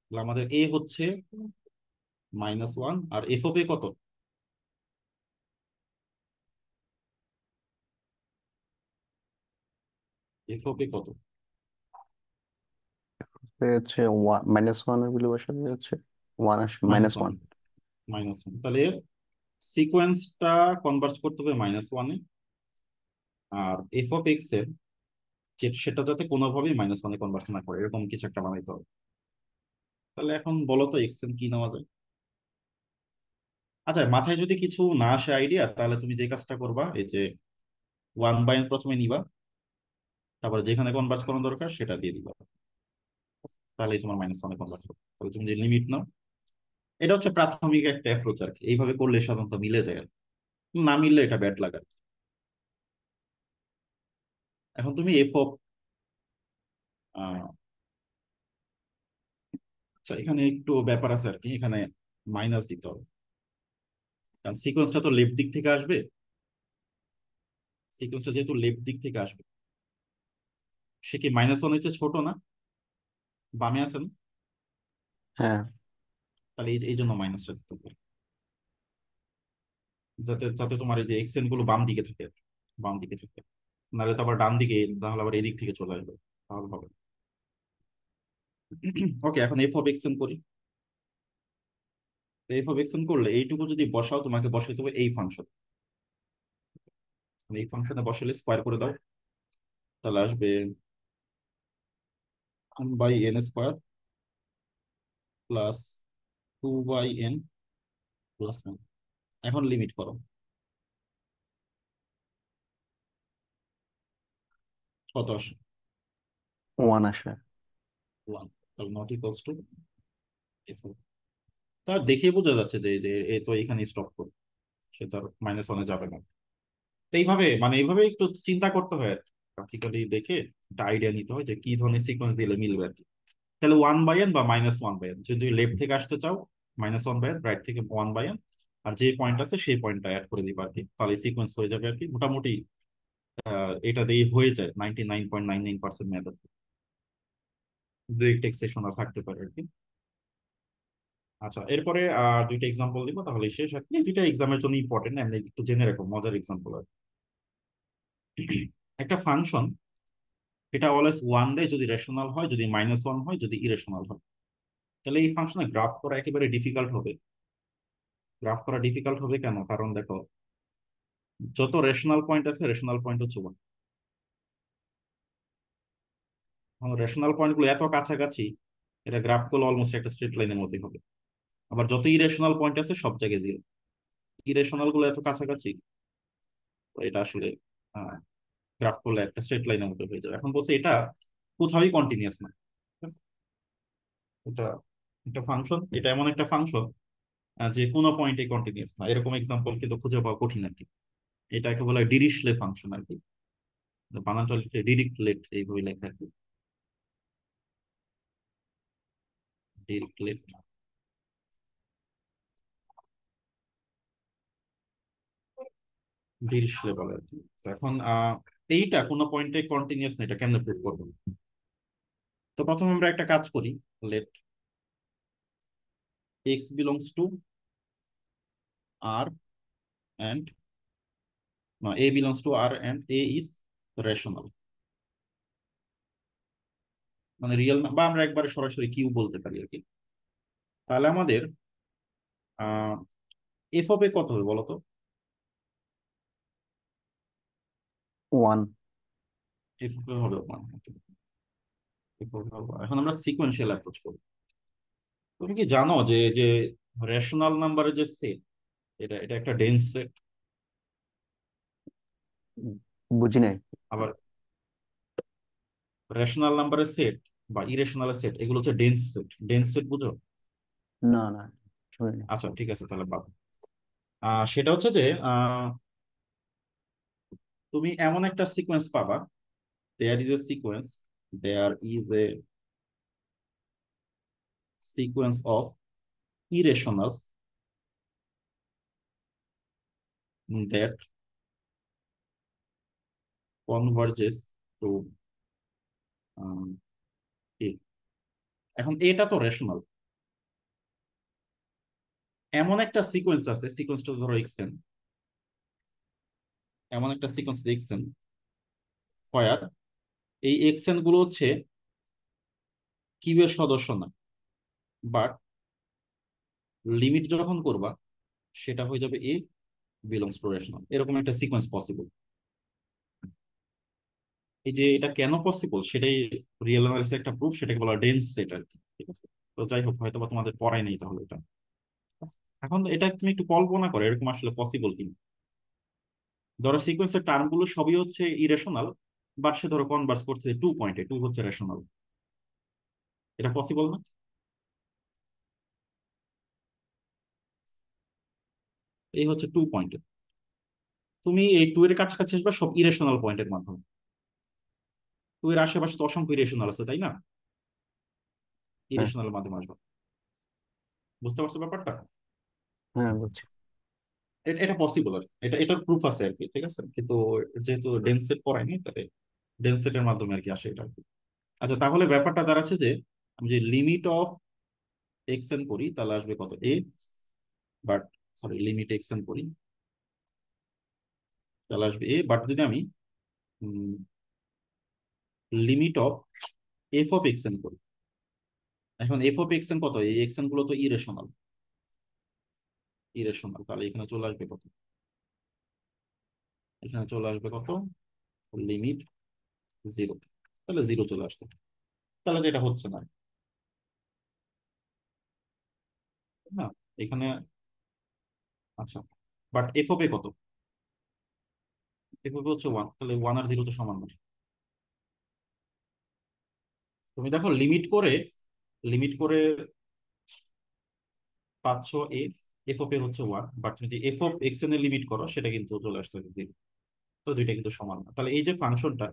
তাহলে আমাদের এ হচ্ছে -1, আর এফ অফ এ কত? এফ অফ এ কত? তো হচ্ছে -1 এর ভ্যালু বসালে হচ্ছে ওয়ান আসবে, মাইনাস ওয়ান। -1। -1, তাহলে সিকোয়েন্সটা কনভার্জ করতে হবে -1-এ। আর এফ অফ এক্স এর সেটা যাতে কোনোভাবেই -1-এ কনভার্ট না করে, এরকম কিছু একটা বানাইতে হবে। তাহলে এখন বলো তো এক্স এর কি নেওয়া যায়? আচ্ছা, মাথায় যদি কিছু না আসে আইডিয়া, তাহলে তুমি যে কাজটা করবা, এই যে 1/n প্রথমে নিবা, তারপরে যেখানে কনভার্ট করানো দরকার সেটা দিয়ে দিবা, তাহলেই তোমার -1-এ কনভার্ট হবে। তাহলে তুমি যে লিমিট নাও, এটা হচ্ছে প্রাথমিক একটা অ্যাপ্রোচ আর কি, এইভাবে করলে সাধারণত মিলে যায় আর কি। না মিললে এটা ব্যাড লাগার। এখন তুমি এফ অফ, আচ্ছা এখানে একটু ব্যাপার আছে আর কি, এখানে মাইনাস দিতে হবে, কারণ সিকোয়েন্সটা তো লেফট দিক থেকে আসবে। সিকোয়েন্সটা যেহেতু লেফট দিক থেকে আসবে, সে কি -1 হচ্ছে ছোট না? বামে আছে না? হ্যাঁ, তাহলে এই জন্য মাইনাসটা দিতে হবে, যাতে যাতে তোমার এই যে এক্সেন্ট গুলো বাম দিকে থাকে আর কি, বাম দিকে থাকে। নাহলে তো আবার ডান দিকে, তাহলে আবার এদিক থেকে চলে আসবে, তাহলে হবে। ওকে, এখন এফ অফ এক্সেন্ট করি। এফ অফ এক্সেন্ট করলে এইটুকু যদি বসাও, তোমাকে বসাইতে হবে এই ফাংশন। এই ফাংশনে বসালে স্কোয়ার করে দাও, তাহলে আসবে 1/n² প্লাস 2/n+1। এখন লিমিট করো, কত আসে? 1 আসবে। 1। তাহলে নট ইকুয়ালস টু এফ। তার দেখে বোঝা যাচ্ছে যে যে এ তো এখানে স্টপ করবে, সে তো আর -1-এ যাবে না। তো এইভাবে, মানে এইভাবে একটু চিন্তা করতে হয় আর কি, প্র্যাকটিক্যালি দেখে একটা আইডিয়া নিতে হয় যে কি ধরনের সিকোয়েন্স দিলে মিলবে আর কি। তাহলে 1/n বা -1/n, যদি লেফট থেকে আসতে চাও -1/n, রাইট থেকে 1/n, আর যে পয়েন্ট আছে সেই পয়েন্টটা অ্যাড করে দিবা আর কি, তাহলে সিকোয়েন্স হয়ে যাবে আর কি মোটামুটি। এটা দিয়ে হয়ে যায় 99.99% মেথড। দুই একটা এক্সেপশন থাকতে পারে আর কি। আচ্ছা, এরপরে দুইটা এক্সাম্পল দিব, তাহলে শেষ আর কি। এই দুইটা এক্সামের জন্য ইম্পর্টেন্ট, এমনি একটু জেনে রাখো, মজার এক্সাম্পল আর কি। একটা ফাংশন, এটা অলওয়েজ 1 দেয় যদি রেশনাল হয়, যদি -1 হয়, যদি ইরেশনাল হয়। তাহলে এই ফাংশনে গ্রাফ করা একেবারে ডিফিকাল্ট হবে। গ্রাফ করা ডিফিকাল্ট হবে কেন? কারণ দেখো, যত রেশনাল পয়েন্ট আছে, রেশনাল পয়েন্ট হচ্ছে 1। রেশনাল পয়েন্ট গুলো এত কাছাকাছি, এটা গ্রাফ করলে অলমোস্ট একটা স্ট্রেট লাইনের মধ্যে হবে। আবার যত ইরেশনাল পয়েন্ট আছে সব জায়গায় 0। ইরেশনাল গুলো এত কাছাকাছি, তো এটা আসলে গ্রাফ করলে একটা স্ট্রেট লাইনের মধ্যে হয়ে যাবে। এখন বলছে এটা কোথাওই কন্টিনিউয়াস না, ঠিক আছে? এটা একটা ফাংশন, এটা এমন একটা ফাংশন যে কোনো পয়েন্টে কন্টিনিউয়াস না, এরকম এক্সাম্পল কিন্তু খুঁজে পাওয়া কঠিন আর কি। এটাকে বলা হয় ডিরিশলে ফাংশন আর কি। বানানটা লিখলে ডিরিচলেট এইভাবে লেখা আর কি, ডিরিচলেট। ডিরিচলে বলে আর কি। তো এখন এইটা কোনো পয়েন্টে কন্টিনিউয়াস না, এটা কেমনে প্রুভ করবো? তো প্রথমে আমরা একটা কাজ করি। Let X belongs to R and, না, A belongs to R and A is rational, মানে রিয়েল, বা আমরা একবারে সরাসরি কিউ বলতে পারি আর কি। তাহলে আমাদের এফ অফ এ কত হবে বলো তো? 1। এফ অফ এ হবে 1। এখন আমরা সিকোয়েন্সিয়াল অ্যাপ্রোচ করব। তুমি কি জানো যে যে রেশনাল নাম্বারের যে সেট, এটা এটা একটা ডেন্স সেট। বুঝি নাই। আবার রেশনাল নাম্বারের সেট বা ইরেশনাল সেট এগুলো হচ্ছে ডেন্স সেট। ডেন্স সেট বুঝো? না না, শুনিনি। আচ্ছা ঠিক আছে, তাহলে বাদ। সেটা হচ্ছে যে তুমি এমন একটা সিকোয়েন্স পাবা, there is a sequence, there is a sequence of irrationals that converges to A. এখন এটা তো রেশনাল। এমন একটা সিকোয়েন্স আছে, সিকোয়েন্সটা ধরো এক্সেন, এমন একটা সিকোয়েন্স এক্সেন হয়, এই এক্সেন গুলো হচ্ছে কিউ এর সদস্য না, বাট লিমিট যখন করবা সেটা হয়ে যাবে এ বিলংস টু রেশনাল। এরকম একটা সিকোয়েন্স পসিবল। এই যে এটা কেন পসিবল সেটাই রিয়েল অ্যানালিসিস একটা প্রুফ, সেটাকে বলা ডেন্স সেট আর কি। ঠিক আছে, তো যাই হোক, হয়তো বা তোমাদের পড়াই নেই তাহলে এটা। এখন এটা তুমি একটু কল্পনা করো এরকম আসলে পসিবল কিনা। ধরো সিকোয়েন্সের টার্ম গুলো সবই হচ্ছে ইরেশনাল, বাট সে ধরো কনভার্স করছে 2 পয়েন্টে, 2 হচ্ছে রেশনাল। এটা পসিবল না? এই হচ্ছে 2 পয়েন্টে, তুমি এই 2 এর কাছাকাছি আসবে সব ইরেশনাল পয়েন্টের মাধ্যমে। 2 এর আশেপাশে তো অসংখ্য ইরেশনাল আছে, তাই না? হ্যাঁ। ইরেশনাল মাধ্যমে আসবে। বুঝতে পারছো ব্যাপারটা? হ্যাঁ, বুঝছি। এটা পসিবল আর কি। এটা এটার প্রুফ আছে আর কি, ঠিক আছে, কিন্তু যেহেতু ডেন্সেট পড়ায়নি তাহলে ডেন্সেটের মাধ্যমে আর কি আসে এটা আর কি। আচ্ছা, তাহলে ব্যাপারটা দাঁড়াচ্ছে যে আমি যে লিমিট অফ এক্সেন করি তাহলে আসবে কত এ, বাট সরি লিমিট এক্সেন করি তাহলে আসবে এ, বাট যদি আমি লিমিট অফ এফ অফ এক্সেন করি, এখন এফ অফ এক্সেন কত, এই এক্সেন গুলো তো ইরেশনাল। ইরেশনাল তাহলে এখানে চলে আসবে কত, এখানে চলে আসবে কত, লিমিট 0। তাহলে 0 চলে আসতো। তাহলে যেটা হচ্ছে না, না এখানে। আচ্ছা, বাট এফ অফ এ কত, এফ অফ এ হচ্ছে 1, তাহলে 1 আর 0 তো সমান না। তুমি দেখো লিমিট করে পাচ্ছ এ, এফ অফ এ হচ্ছে 1, বাট তুমি যে এফ অফ এক্স এর লিমিট করো সেটা কিন্তু চলে আসতেছে 0। তো দুইটা কিন্তু সমান না, তাহলে এই যে ফাংশনটা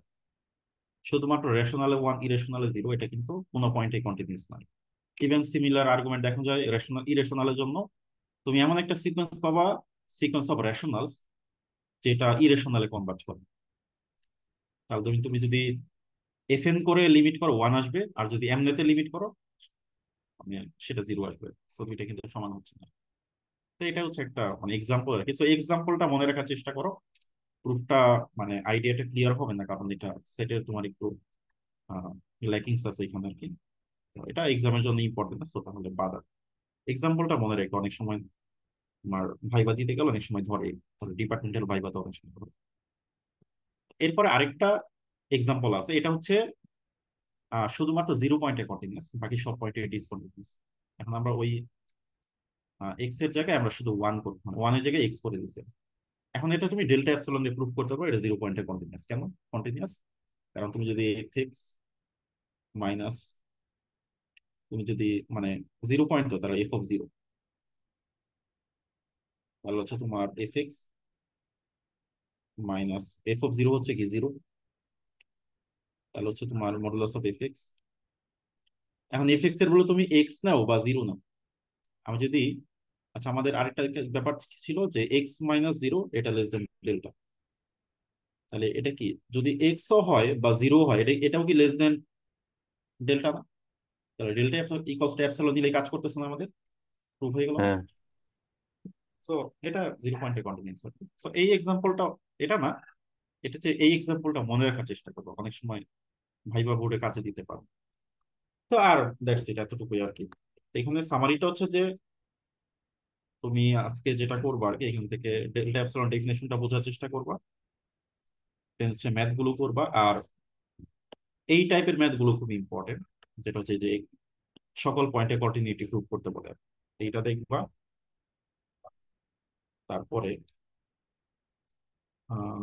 শুধুমাত্র রেশনালে 1 ইরেশনালে 0, এটা কিন্তু কোনো পয়েন্টে কন্টিনিউয়াস না। ইভেন সিমিলার আর্গুমেন্ট দেখা যায় রেশনাল ইরেশনালের জন্য। তুমি এমন একটা সিকোয়েন্স পাবা, সিকোয়েন্স অফ রেশনালস, যেটা ইরেশনালে কনভার্জ করে। তাহলে তুমি তুমি যদি এফ এন করে লিমিট করো 1 আসবে, আর যদি এমনেতে লিমিট করো মানে সেটা 0 আসবে। সো এটা কিন্তু সমান হচ্ছে না। তো এটা হচ্ছে একটা মানে এক্সাম্পল আর কি। সো এক্সাম্পলটা মনে রাখার চেষ্টা করো। প্রুফটা মানে আইডিয়াটা ক্লিয়ার হবে না, কারণ এটা সেটের তোমার একটু ল্যাকিংস আছে এখানে আর কি। তো এটা এক্সামের জন্য ইম্পর্টেন্ট, সো তাহলে বাদ। এক্সাম্পলটা মনে রেখো, অনেক সময় তোমার ভাইবা দিতে গেলে অনেক সময় ধরে, ধরো ডিপার্টমেন্টাল ভাইবা তো অনেক সময় ধরে। এরপরে আরেকটা এক্সাম্পল আছে, এটা হচ্ছে শুধুমাত্র 0 পয়েন্টে কন্টিনিউয়াস, বাকি সব পয়েন্টে ডিসকন্টিনিউয়াস। এখন আমরা ওই এক্স এর জায়গায় আমরা শুধু 1 করবো, মানে 1 এর জায়গায় এক্স করে দিচ্ছি। এখন এটা তুমি ডেল্টা এপসিলন দিয়ে প্রুভ করতে পারো এটা 0 পয়েন্টে কন্টিনিউয়াস। কেন কন্টিনিউয়াস? কারণ তুমি যদি এক্স মাইনাস, তুমি যদি মানে 0 পয়েন্ট তো তাহলে এফ অফ 0, তাহলে হচ্ছে তোমার F x minus F of 0 হচ্ছে কি 0, তাহলে হচ্ছে তোমার মডুলাস অফ এফ এক্স। এখন এফ এক্স এর বলে তুমি এক্স নাও বা 0 নাও, আমি যদি, আচ্ছা আমাদের আরেকটা ব্যাপার ছিল যে এক্স মাইনাস 0 এটা লেস দেন ডেল্টা। তাহলে এটা কি, যদি এক্সও হয় বা 0 হয়, এটাও কি লেস দেন ডেল্টা না? তাহলে ডেল্টা ইকুয়ালস টু এপসিলন দিলে কাজ করতেছে না আমাদের, প্রুভ হয়ে গেল না? হ্যাঁ। সো এটা 0 পয়েন্টে কন্টিনিউয়াস। সো এই এক্সাম্পলটা, এটা না, এটা হচ্ছে এই এক্সাম্পলটা মনে রাখার চেষ্টা করবো, অনেক সময় ভাইবা বোর্ডে কাজে দিতে পারো। তো আর দ্যাটস ইট, এতটুকুই আর কি। তো এখানে সামারিটা হচ্ছে যে তুমি আজকে যেটা করবা আর কি, এখান থেকে ডেল্টা এপসিলন ডেফিনেশনটা বোঝার চেষ্টা করবা, দেন হচ্ছে ম্যাথ গুলো করবা। আর এই টাইপের ম্যাথ গুলো খুব ইম্পর্টেন্ট, যেটা হচ্ছে যে সকল পয়েন্টে কন্টিনিউটি প্রুভ করতে বলে, এইটা দেখবা। তারপরে আহ,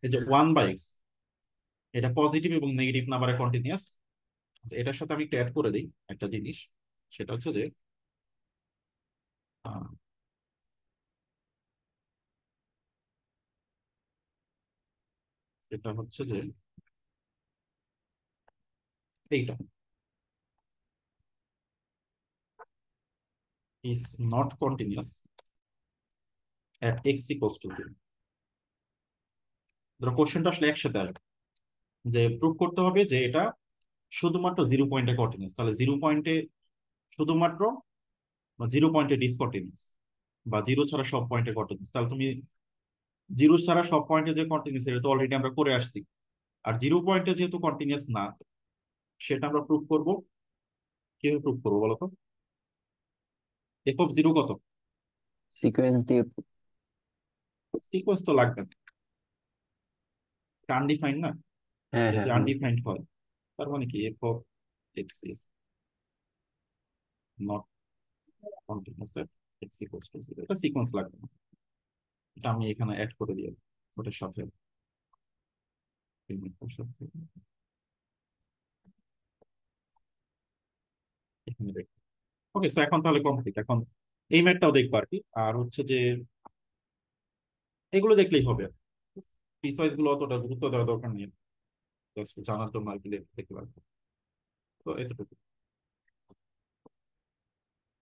এই যে 1/x, এটা পজিটিভ এবং নেগেটিভ নাম্বারে কন্টিনিউয়াস। এটার সাথে আমি একটু অ্যাড করে দিই একটা জিনিস, সেটা হচ্ছে যে আহ, এটা হচ্ছে যে এইটা is not continuous at x equals two 0। ধরো কোশ্চেনটা আসলে একসাথে আসবে, যে প্রুভ করতে হবে যে এটা শুধুমাত্র 0 পয়েন্টে কন্টিনিউয়াস, তাহলে 0 পয়েন্টে শুধুমাত্র, 0 পয়েন্টে ডিসকন্টিনিউয়াস, বা জিরো ছাড়া সব পয়েন্টে কন্টিনিউয়াস। তাহলে তুমি জিরো ছাড়া সব পয়েন্টে যে কন্টিনিউয়াস, এটা তো অলরেডি আমরা করে আসছি। আর 0 পয়েন্টে যেহেতু কন্টিনিউয়াস না, সেটা আমরা প্রুভ করব। কিভাবে প্রুভ করবো বলো তো? f(0) কত? সিকোয়েন্স দিয়ে। সিকোয়েন্স তো লাগবে না, আনডিফাইন্ড না। হ্যাঁ এটা হ্যাঁ যে হ্যাঁ। আনডিফাইন্ড হয়, তার মানে কি f(x) is not continuous at X equals two 0, এটা সিকোয়েন্স লাগবে না। এটা আমি এখানে অ্যাড করে দিই ওটার সাথে, এটার সাথে এখানে দেখ। ওকে, সো এখন তাহলে কমপ্লিট। এখন এই ম্যাটটাও দেখবো আর কি। আর হচ্ছে যে এগুলো দেখলেই হবে, পিসওয়াইজ গুলো অতটা গুরুত্ব দেওয়া দরকার নেই, জাস্ট জানার জন্য আর কি দেখতে পারবো। তো এতটুকু।